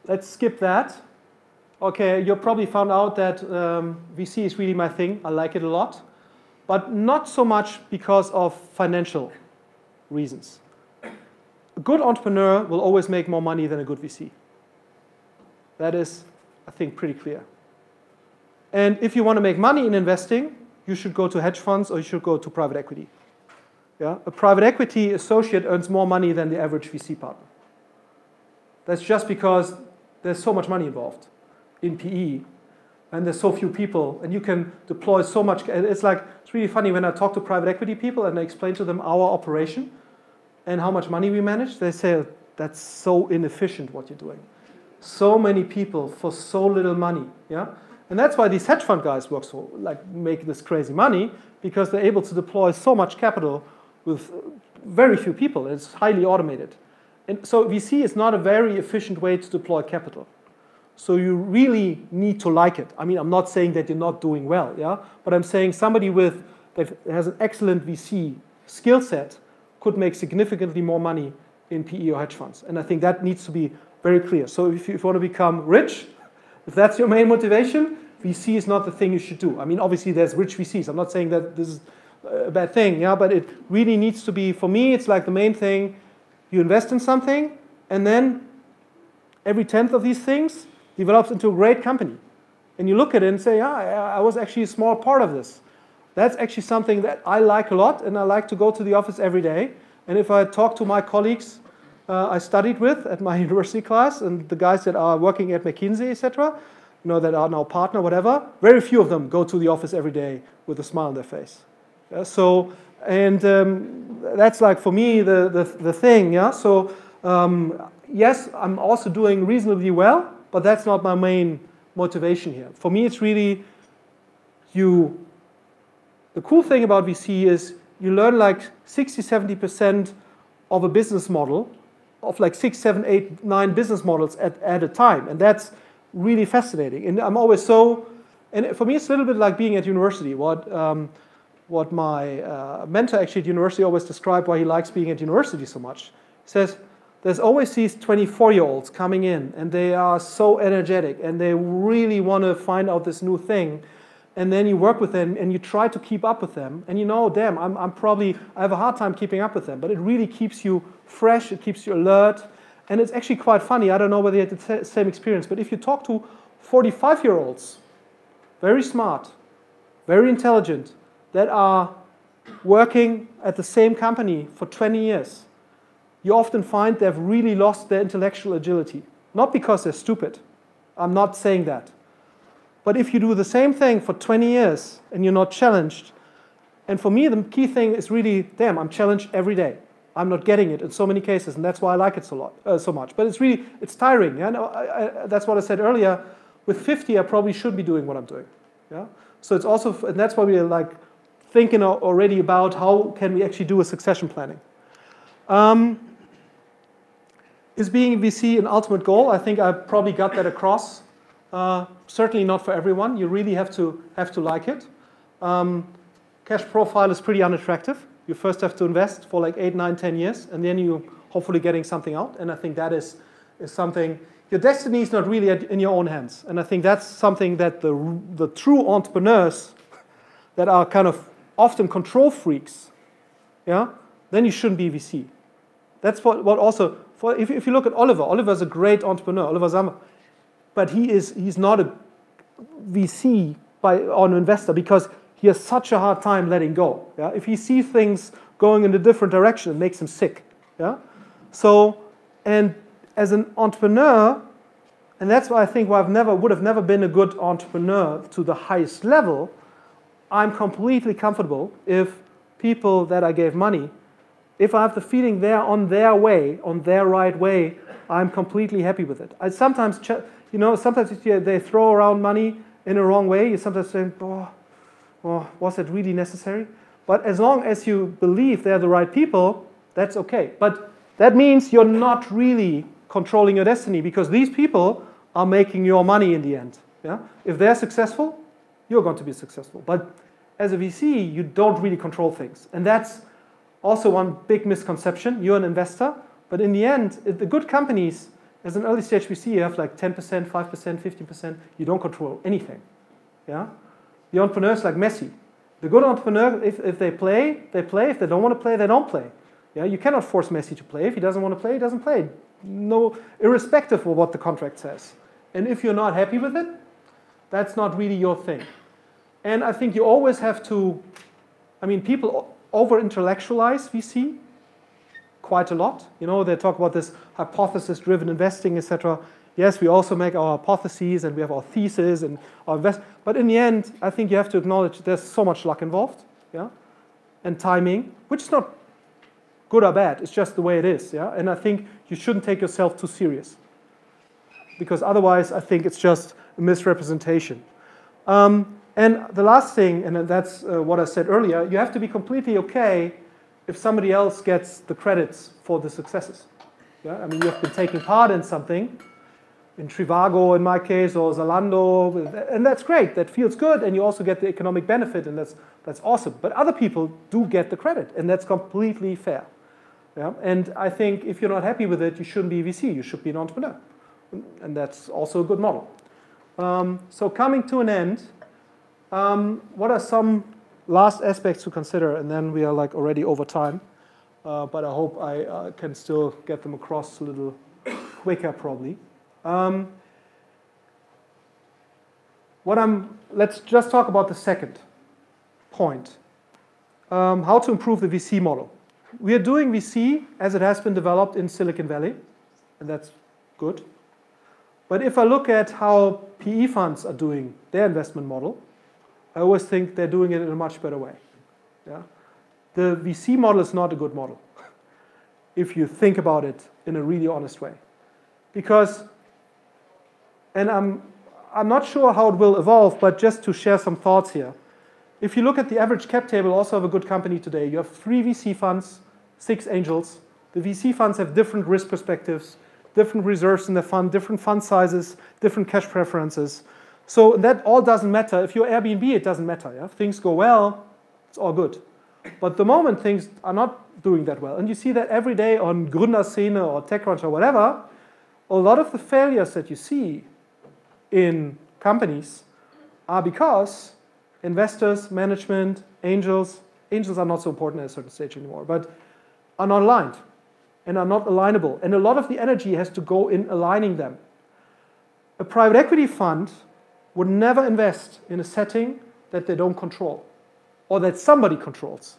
let's skip that. Okay, you probably found out that VC is really my thing. I like it a lot, but not so much because of financial reasons. A good entrepreneur will always make more money than a good VC. That is, I think, pretty clear. And if you want to make money in investing, you should go to hedge funds or you should go to private equity. Yeah? A private equity associate earns more money than the average VC partner. That's just because there's so much money involved in PE, and there's so few people, and you can deploy so much. It's really funny when I talk to private equity people and I explain to them our operation and how much money we manage. They say, that's so inefficient what you're doing. So many people for so little money. Yeah, and that's why these hedge fund guys work so, make this crazy money, because they're able to deploy so much capital with very few people. It's highly automated. And so VC is not a very efficient way to deploy capital. So you really need to like it. I mean, I'm not saying that you're not doing well, yeah? But I'm saying somebody that has an excellent VC skill set could make significantly more money in PE or hedge funds. And I think that needs to be very clear. So if you want to become rich, if that's your main motivation, VC is not the thing you should do. I mean, obviously there's rich VCs. I'm not saying that this is a bad thing, yeah? But it really needs to be, for me, it's like the main thing. You invest in something, and then every 10th of these things develops into a great company. And you look at it and say, yeah, I was actually a small part of this. That's actually something that I like a lot, and I like to go to the office every day. And if I talk to my colleagues I studied with at my university class, and the guys that are working at McKinsey, etc., that are now partner, whatever, very few of them go to the office every day with a smile on their face. Yeah, so, and that's like, for me, the thing. Yeah. So, yes, I'm also doing reasonably well, but that's not my main motivation here. For me, it's really the cool thing about VC is you learn like 60-70% of a business model, of like 6, 7, 8, 9 business models at a time. And that's really fascinating. And I'm always so And for me, it's a little bit like being at university. What my mentor actually at university always described why he likes being at university so much. He says, there's always these 24-year-olds coming in, and they are so energetic, and they really want to find out this new thing. And then you work with them, and you try to keep up with them. And you know, damn, I have a hard time keeping up with them. But it really keeps you fresh, it keeps you alert. And it's actually quite funny. I don't know whether you had the same experience, but if you talk to 45-year-olds, very smart, very intelligent, that are working at the same company for 20 years, you often find they've really lost their intellectual agility. Not because they're stupid. I'm not saying that. But if you do the same thing for 20 years and you're not challenged, and for me the key thing is really, damn, I'm challenged every day. I'm not getting it in so many cases, and that's why I like it so much. But it's tiring. Yeah? No, that's what I said earlier. With 50, I probably should be doing what I'm doing. Yeah? So it's also, and that's why we're like thinking already about how can we actually do a succession planning. Is being a VC an ultimate goal? I think I probably got that across. Certainly not for everyone. You really have to like it. Cash profile is pretty unattractive. You first have to invest for like 8, 9, 10 years, and then you hopefully getting something out. And I think that is something. Your destiny is not really in your own hands. And I think that's something that the true entrepreneurs that are kind of often control freaks, yeah, then you shouldn't be a VC. That's what also. If you look at Oliver's a great entrepreneur, Oliver Sammer, but he's not a VC or an investor because he has such a hard time letting go. Yeah? If he sees things going in a different direction, it makes him sick. Yeah? So, and as an entrepreneur, and that's why I think would have never been a good entrepreneur to the highest level, I'm completely comfortable if people that I gave money, if I have the feeling they're on their way, on their right way, I'm completely happy with it. I sometimes, sometimes they throw around money in a wrong way. You sometimes think, was it really necessary? But as long as you believe they're the right people, that's okay. But that means you're not really controlling your destiny because these people are making your money in the end. Yeah? If they're successful, you're going to be successful. But as a VC, you don't really control things. And that's also one big misconception. You're an investor, but in the end, the good companies, as an early stage VC, you have like 10%, 5%, 15%. You don't control anything. Yeah? The entrepreneurs like Messi. The good entrepreneur, if they play, they play. If they don't want to play, they don't play. Yeah? You cannot force Messi to play. If he doesn't want to play, he doesn't play. No, irrespective of what the contract says. And if you're not happy with it, that's not really your thing. And I think you always have to, people over-intellectualize VC quite a lot. They talk about this hypothesis-driven investing, etc. Yes, we also make our hypotheses and we have our thesis and our but in the end, I think you have to acknowledge there's so much luck involved, yeah, and timing, which is not good or bad. It's just the way it is, yeah. And I think you shouldn't take yourself too serious because otherwise, I think it's just a misrepresentation. And the last thing, and that's what I said earlier, you have to be completely okay if somebody else gets the credits for the successes. Yeah? You have been taking part in something, in Trivago in my case, or Zalando, and that's great. That feels good, and you also get the economic benefit, and that's awesome. But other people do get the credit, and that's completely fair. Yeah? And I think if you're not happy with it, you shouldn't be a VC. You should be an entrepreneur, and that's also a good model. So coming to an end. What are some last aspects to consider? And then we are like already over time. But I hope I can still get them across a little quicker probably. Let's just talk about the second point. How to improve the VC model. We are doing VC as it has been developed in Silicon Valley. And that's good. But if I look at how PE funds are doing their investment model, I always think they're doing it in a much better way. Yeah? The VC model is not a good model if you think about it in a really honest way. Because, and I'm not sure how it will evolve, but just to share some thoughts here. If you look at the average cap table also of a good company today, you have 3 VC funds, 6 angels. The VC funds have different risk perspectives, different reserves in the fund, different fund sizes, different cash preferences. So that all doesn't matter. If you're Airbnb, it doesn't matter. Yeah? If things go well, it's all good. But the moment things are not doing that well, and you see that every day on Gründerszene or TechCrunch or whatever, a lot of the failures that you see in companies are because investors, management, angels are not so important at a certain stage anymore, but are not aligned and are not alignable. And a lot of the energy has to go in aligning them. A private equity fund would never invest in a setting that they don't control or that somebody controls.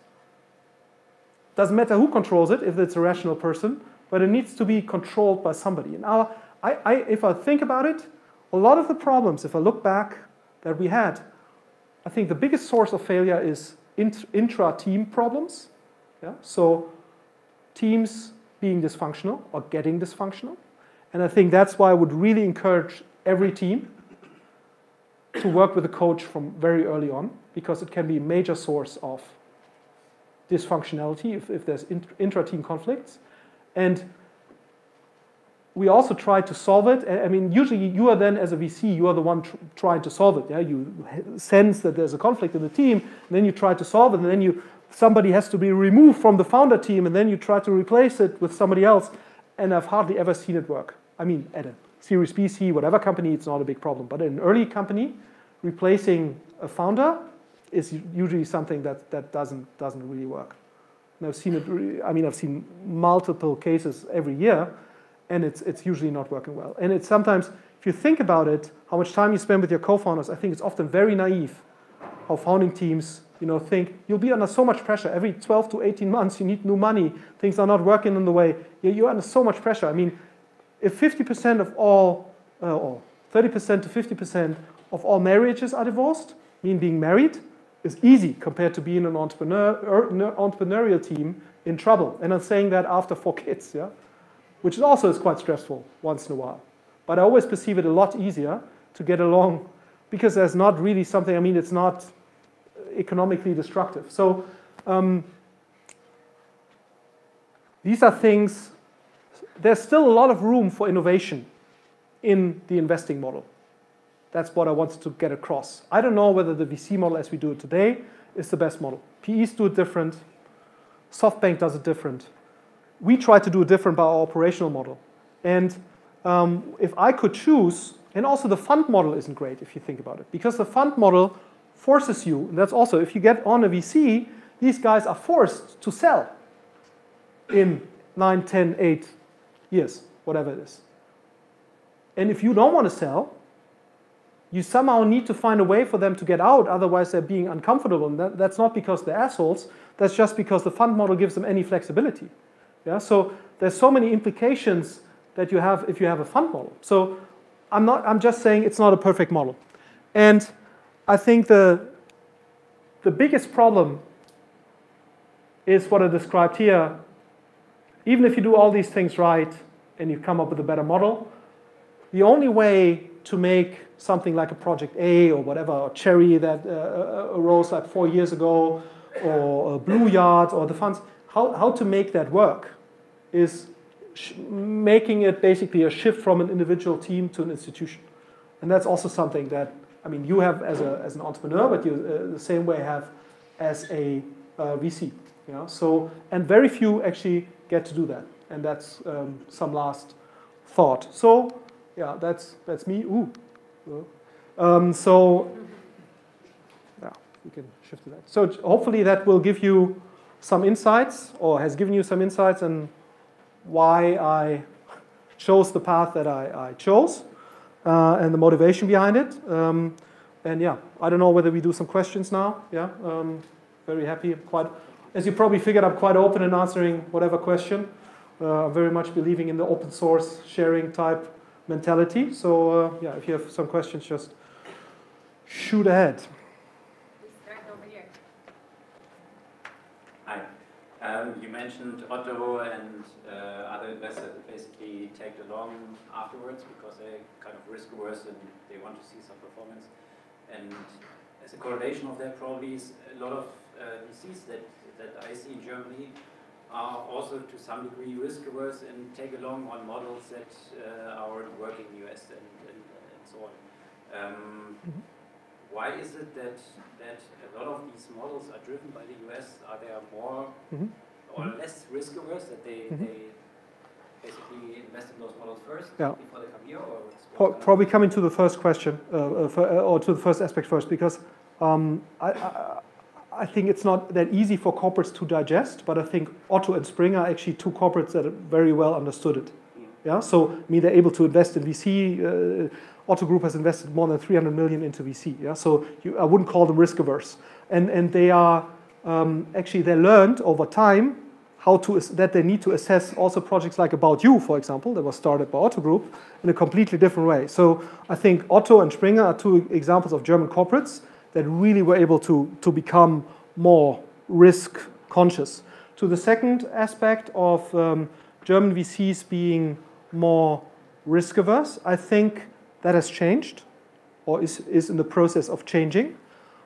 Doesn't matter who controls it, if it's a rational person, but it needs to be controlled by somebody. And if I think about it, a lot of the problems, if I look back, that we had, I think the biggest source of failure is intra-team problems. Yeah? So teams being dysfunctional or getting dysfunctional. And I think that's why I would really encourage every team to work with a coach from very early on, because it can be a major source of dysfunctionality if there's intra-team conflicts. And we also try to solve it. I mean, usually you are then, as a VC, you are the one trying to solve it. Yeah? You sense that there's a conflict in the team, and then you try to solve it, and then somebody has to be removed from the founder team, and then you try to replace it with somebody else. And I've hardly ever seen it work. I mean, at a Series B, C, whatever company, it's not a big problem. But in an early company, replacing a founder is usually something that doesn't really work. And I've seen it. I mean, I've seen multiple cases every year, and it's usually not working well. And it's sometimes, if you think about it, how much time you spend with your co-founders, I think it's often very naive how founding teams, think you'll be under so much pressure. Every 12 to 18 months, you need new money. Things are not working in the way. You're under so much pressure. I mean, if 50% of all, or 30% to 50% of all marriages are divorced, being married, is easy compared to being an entrepreneurial team in trouble. And I'm saying that after 4 kids, yeah? Which also is quite stressful once in a while. But I always perceive it a lot easier to get along because there's not really something, I mean, it's not economically destructive. So these are things, there's still a lot of room for innovation in the investing model. That's what I wanted to get across. I don't know whether the VC model as we do it today is the best model. PEs do it different. SoftBank does it different. We try to do it different by our operational model. And if I could choose, and also the fund model isn't great if you think about it, because the fund model forces you, and that's also, if you get on a VC, these guys are forced to sell in 9, 10, 8 years, whatever it is. And if you don't want to sell, you somehow need to find a way for them to get out, otherwise they're being uncomfortable. And that's not because they're assholes, that's just because the fund model gives them any flexibility. Yeah? So there's so many implications that you have if you have a fund model. So I'm just saying it's not a perfect model. And I think the biggest problem is what I described here. Even if you do all these things right and you come up with a better model, the only way to make something like a Project A or whatever, or Cherry that arose like 4 years ago, or Blue Yard, or the funds, how to make that work is making it basically a shift from an individual team to an institution. And that's also something that, I mean, you have as an entrepreneur, but you the same way have as a VC. You know? So, and very few actually get to do that. And that's some last thought. So, yeah, that's me. Ooh. So, yeah, we can shift to that. So hopefully that will give you some insights, or has given you some insights on why I chose the path that I chose, and the motivation behind it. And yeah, I don't know whether we do some questions now. Yeah, very happy. As you probably figured, I'm quite open in answering whatever question. I'm very much believing in the open source sharing type mentality. So yeah, if you have some questions, just shoot ahead. Start over here. Hi. You mentioned Otto and other investors basically tagged along afterwards because they're kind of risk averse and they want to see some performance. And as a correlation of that, probably is a lot of VCs that I see in Germany are also to some degree risk averse and take along on models that are working in the US and so on. Why is it that a lot of these models are driven by the US? Are they more or less risk averse, that they basically invest in those models first before they come here? Or probably coming to the first question, or to the first aspect first, because I think it's not that easy for corporates to digest, but I think Otto and Springer are actually two corporates that very well understood it. Yeah, so I mean, they're able to invest in VC. Otto Group has invested more than 300 million into VC. Yeah, so I wouldn't call them risk averse, and they are actually they learned over time that they need to assess also projects like About You, for example, that was started by Otto Group in a completely different way. So I think Otto and Springer are two examples of German corporates that really were able to become more risk conscious. To the second aspect of German VCs being more risk averse, I think that has changed, or is in the process of changing.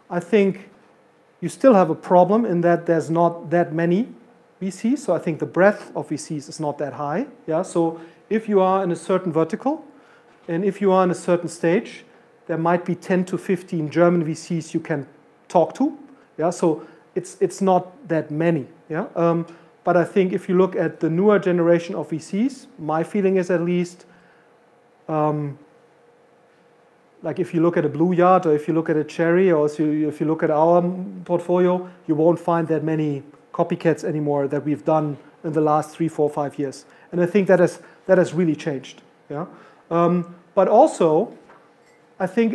I think you still have a problem in that there's not that many VCs, so I think the breadth of VCs is not that high. Yeah, so if you are in a certain vertical, and if you are in a certain stage, there might be 10 to 15 German VCs you can talk to. Yeah, so it's not that many. Yeah, but I think if you look at the newer generation of VCs, my feeling is at least, like if you look at a Blue Yard or if you look at a Cherry or if you look at our portfolio, you won't find that many copycats anymore that we've done in the last 3, 4, 5 years. And I think that has really changed. Yeah, but also, I think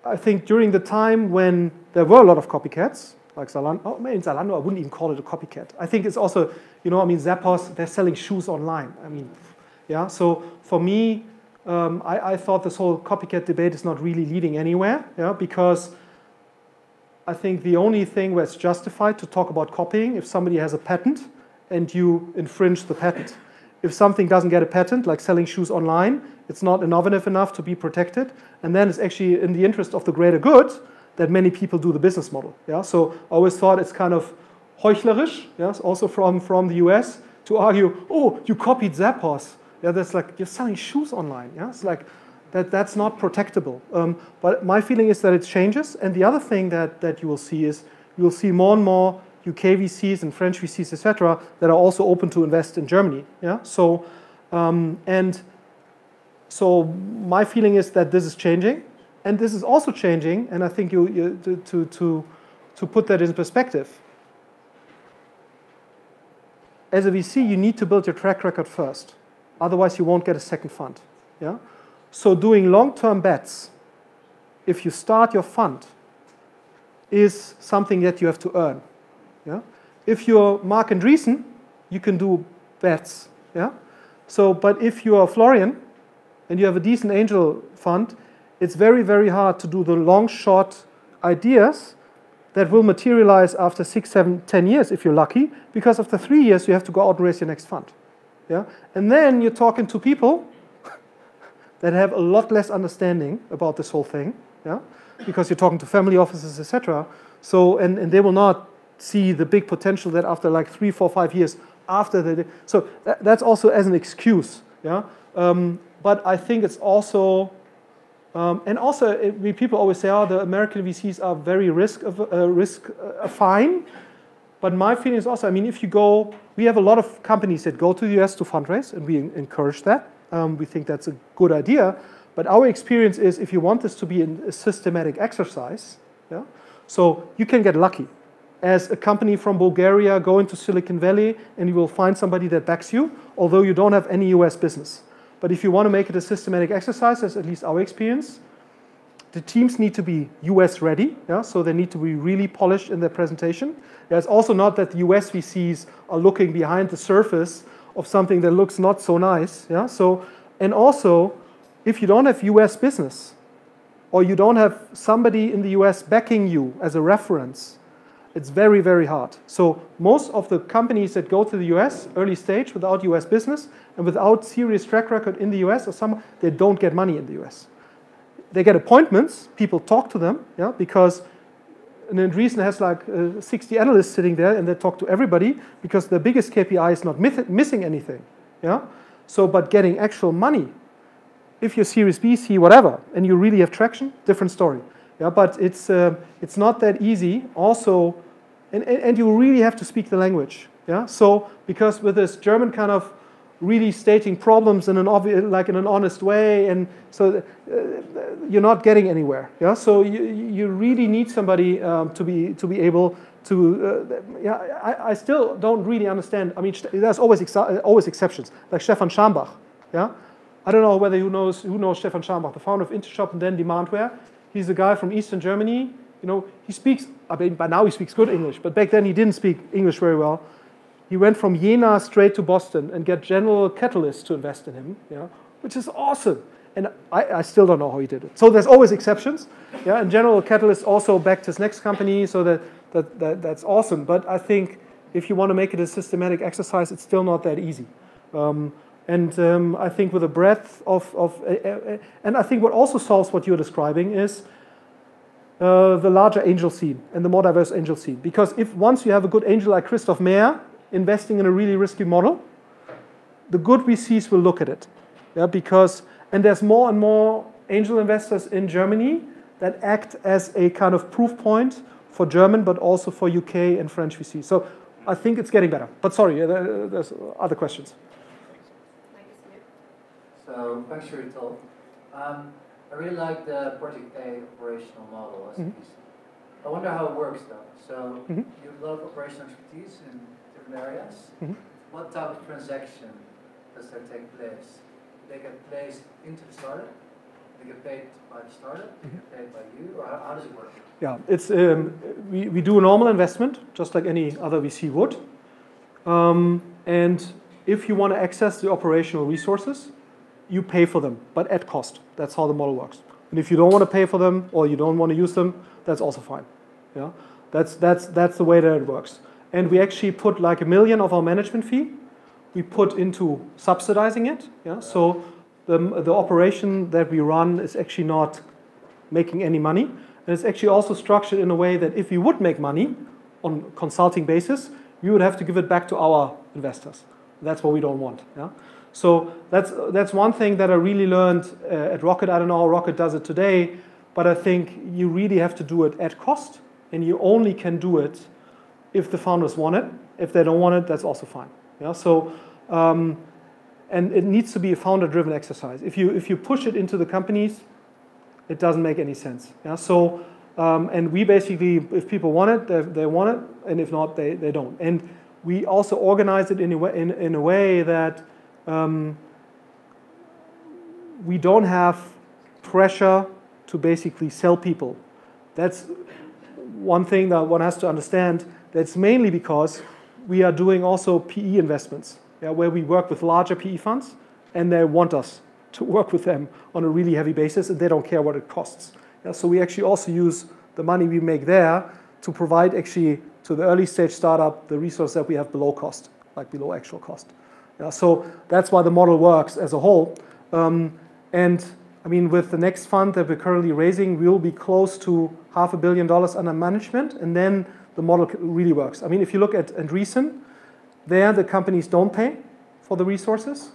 I think during the time when there were a lot of copycats, like Zalando, in Zalando I wouldn't even call it a copycat. I think it's also, I mean, Zappos, they're selling shoes online. I mean, yeah, so for me, I thought this whole copycat debate is not really leading anywhere, yeah, because I think the only thing where it's justified to talk about copying if somebody has a patent and you infringe the patent. If something doesn't get a patent, like selling shoes online, it's not innovative enough to be protected, and then it's actually in the interest of the greater good that many people do the business model. Yeah, so I always thought it's kind of heuchlerisch, yes, also from the US, to argue, oh, you copied Zappos. Yeah, that's like you're selling shoes online. Yeah, it's like that's not protectable. But my feeling is that it changes. And the other thing that you will see is you will see more and more UK VCs and French VCs, etc., that are also open to invest in Germany. Yeah, so so my feeling is that this is changing, and this is also changing. And I think to put that in perspective, as a VC, you need to build your track record first. Otherwise, you won't get a second fund. Yeah? So doing long-term bets, if you start your fund, is something that you have to earn. Yeah? If you're Mark Andreessen, you can do bets. Yeah? So, but if you are Florian and you have a decent angel fund, it's very, very hard to do the long shot ideas that will materialize after 6, 7, 10 years if you're lucky, because after 3 years you have to go out and raise your next fund. Yeah? And then you're talking to people that have a lot less understanding about this whole thing, yeah? Because you're talking to family offices, etc. So, and they will not see the big potential that after like 3, 4, 5 years after they, so that's also as an excuse, yeah. But I think it's also, and also people always say, oh, the American VCs are very risk fine. But my feeling is also, I mean, if you go, we have a lot of companies that go to the US to fundraise, and we encourage that. We think that's a good idea. But our experience is, if you want this to be a systematic exercise, yeah, so you can get lucky. As a company from Bulgaria, go into Silicon Valley, and you will find somebody that backs you, although you don't have any US business. But if you want to make it a systematic exercise, that's at least our experience, the teams need to be US ready, yeah? So they need to be really polished in their presentation. Yeah, it's also not that the US VCs are looking behind the surface of something that looks not so nice. Yeah? So, and also, if you don't have US business, or you don't have somebody in the US backing you as a reference, it's very, very hard. So most of the companies that go to the US early stage without US business and without serious track record in the US, or they don't get money in the US. They get appointments, people talk to them, yeah, because Andreessen has like 60 analysts sitting there, and they talk to everybody because the biggest KPI is not missing anything. Yeah? So, but getting actual money if you're Series B, C, whatever, and you really have traction, different story. Yeah, but it's not that easy. Also, and you really have to speak the language. Yeah, so because with this German kind of really stating problems in an obvious, like in an honest way, and so you're not getting anywhere. Yeah, so you really need somebody to be able to. Yeah, I still don't really understand. I mean, there's always exceptions, like Stefan Schambach. Yeah, I don't know whether who knows Stefan Schambach, the founder of Intershop and then Demandware. He's a guy from Eastern Germany. You know, he speaks. I mean, by now he speaks good English, but back then he didn't speak English very well. He went from Jena straight to Boston and got General Catalyst to invest in him, yeah, which is awesome. And I still don't know how he did it. So there's always exceptions. Yeah, and General Catalyst also backed his next company, so that's awesome. But I think if you want to make it a systematic exercise, it's still not that easy. I think with a breadth and I think what also solves what you're describing is the larger angel scene and the more diverse angel scene. Because if once you have a good angel like Christoph Meyer investing in a really risky model, the good VCs will look at it. Yeah, and there's more and more angel investors in Germany that act as a kind of proof point for German, but also for UK and French VCs. So I think it's getting better. But sorry, there's other questions. So thanks for your talk. I really like the Project A operational model as a piece. I wonder how it works though. So you have a lot of operational expertise in different areas. What type of transaction does there take place? Do they get placed into the startup? Do they get paid by the startup? Do they get paid by you? Or how does it work? Yeah, it's we do a normal investment just like any other VC would. And if you want to access the operational resources, you pay for them, but at cost. That's how the model works. And if you don't want to pay for them or you don't want to use them, that's also fine. Yeah, that's the way that it works. And we actually put like $1 million of our management fee. We put into subsidizing it. Yeah, so the operation that we run is actually not making any money, and it's actually also structured in a way that if we would make money on consulting basis, we would have to give it back to our investors. That's what we don't want. Yeah. So that's one thing that I really learned at Rocket. I don't know how Rocket does it today, but I think you really have to do it at cost, and you only can do it if the founders want it. If they don't want it, that's also fine. Yeah. So and it needs to be a founder-driven exercise. If you push it into the companies, it doesn't make any sense. Yeah. So and we basically, if people want it, they want it, and if not, they don't. And we also organize it in a way that we don't have pressure to basically sell people. That's one thing that one has to understand. That's mainly because we are doing also PE investments, yeah, where we work with larger PE funds, and they want us to work with them on a really heavy basis, and they don't care what it costs. Yeah, so we actually also use the money we make there to provide actually to the early stage startup the resource that we have below cost, like below actual cost. Yeah, so that's why the model works as a whole. And I mean, with the next fund that we're currently raising, we'll be close to $500 million under management, and then the model really works. I mean, if you look at Andreessen, there the companies don't pay for the resources,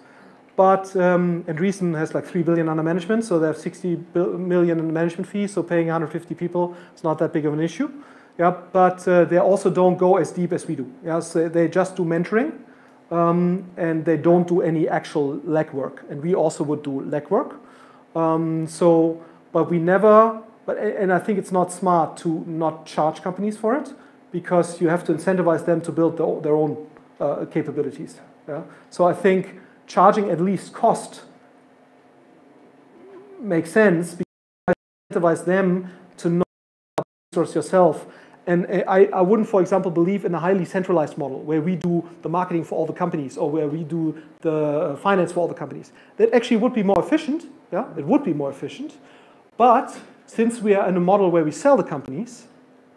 but Andreessen has like $3 billion under management, so they have $60 million in management fees, so paying 150 people is not that big of an issue. Yeah, but they also don't go as deep as we do. Yeah, so they just do mentoring. And they don't do any actual legwork, and we also would do legwork. But we never. And I think it's not smart to not charge companies for it, because you have to incentivize them to build their own capabilities. Yeah? So I think charging at least cost makes sense, because you incentivize them to know how to resource yourself. And I wouldn't, for example, believe in a highly centralized model where we do the marketing for all the companies or where we do the finance for all the companies. That actually would be more efficient. Yeah, it would be more efficient. But since we are in a model where we sell the companies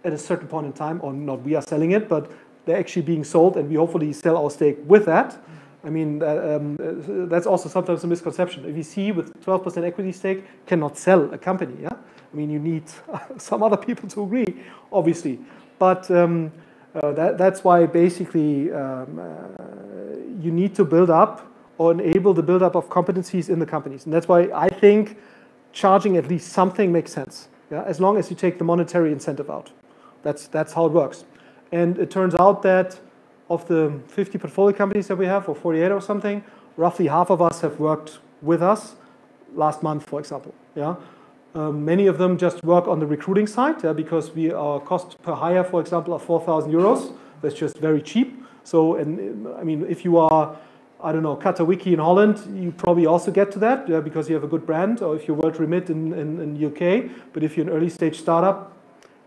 at a certain point in time, or not we are selling it, but they're actually being sold, and we hopefully sell our stake with that. I mean, that's also sometimes a misconception. A VC with 12% equity stake cannot sell a company. Yeah. I mean, you need some other people to agree, obviously. But that's why basically you need to build up or enable the buildup of competencies in the companies. And that's why I think charging at least something makes sense, yeah? As long as you take the monetary incentive out. That's how it works. And it turns out that of the 50 portfolio companies that we have, or 48 or something, roughly half of us have worked with us last month, for example. Yeah? Many of them just work on the recruiting side, yeah, because our cost per hire, for example, are 4,000 euros. That's just very cheap. So, and I mean, if you are, I don't know, Katawiki in Holland, you probably also get to that, yeah, because you have a good brand, or if you're World Remit in UK. But if you're an early stage startup,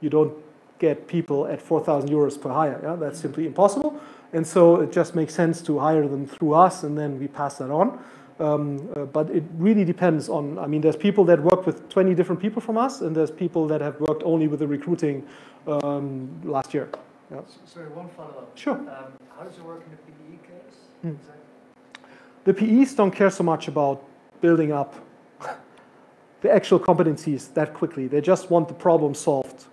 you don't get people at 4,000 euros per hire. Yeah? That's simply impossible. And so it just makes sense to hire them through us, and then we pass that on. But it really depends on, I mean, there's people that work with 20 different people from us, and there's people that have worked only with the recruiting last year. Yeah. Sorry, one follow-up. Sure. How does it work in the PE case? Exactly. The PEs don't care so much about building up the actual competencies that quickly. They just want the problem solved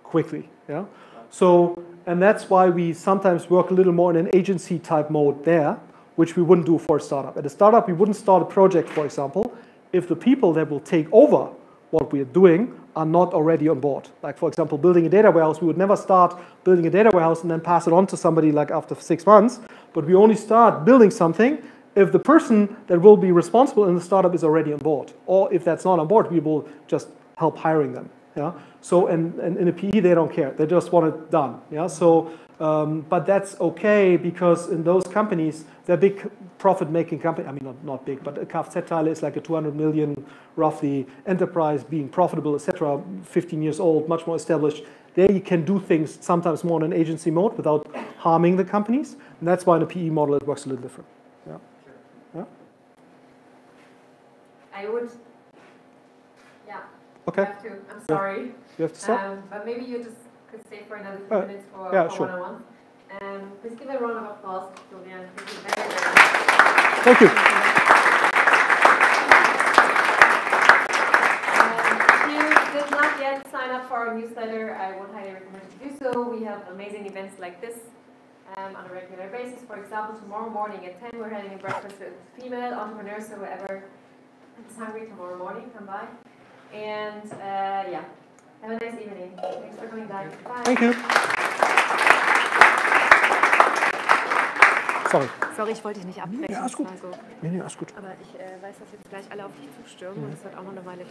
quickly. Yeah. So, and that's why we sometimes work a little more in an agency type mode there, which we wouldn't do for a startup. At a startup, we wouldn't start a project, for example, if the people that will take over what we are doing are not already on board. Like, for example, building a data warehouse, we would never start building a data warehouse and then pass it on to somebody like after 6 months, but we only start building something if the person that will be responsible in the startup is already on board. Or if that's not on board, we will just help hiring them. Yeah. So, and in a PE, they don't care. They just want it done. Yeah. So, but that's okay, because in those companies, they're big profit-making company. I mean, not big, but a Kfz-Teile is like a 200 million, roughly, enterprise being profitable, etc. 15 years old, much more established. There you can do things sometimes more in an agency mode without harming the companies. And that's why in a PE model it works a little different. Yeah. Yeah. I would. Yeah. Okay. You have to. I'm sorry. You have to stop. But maybe you just could stay for another few minutes for sure. one-on-one. Please give a round of applause to Florian. Thank you very, very much. Thank you. If you did not yet sign up for our newsletter, I would highly recommend you do so. We have amazing events like this on a regular basis. For example, tomorrow morning at 10, we're having a breakfast with female entrepreneurs, so whoever is hungry tomorrow morning, come by. And yeah, have a nice evening. Thanks for coming back. Bye. Thank you. Sorry. Sorry, ich wollte dich nicht abbrechen. Ja, ist gut. Also, Nee, alles gut. aber ich weiß, dass jetzt gleich alle auf dich zustürmen und es wird auch noch eine Weile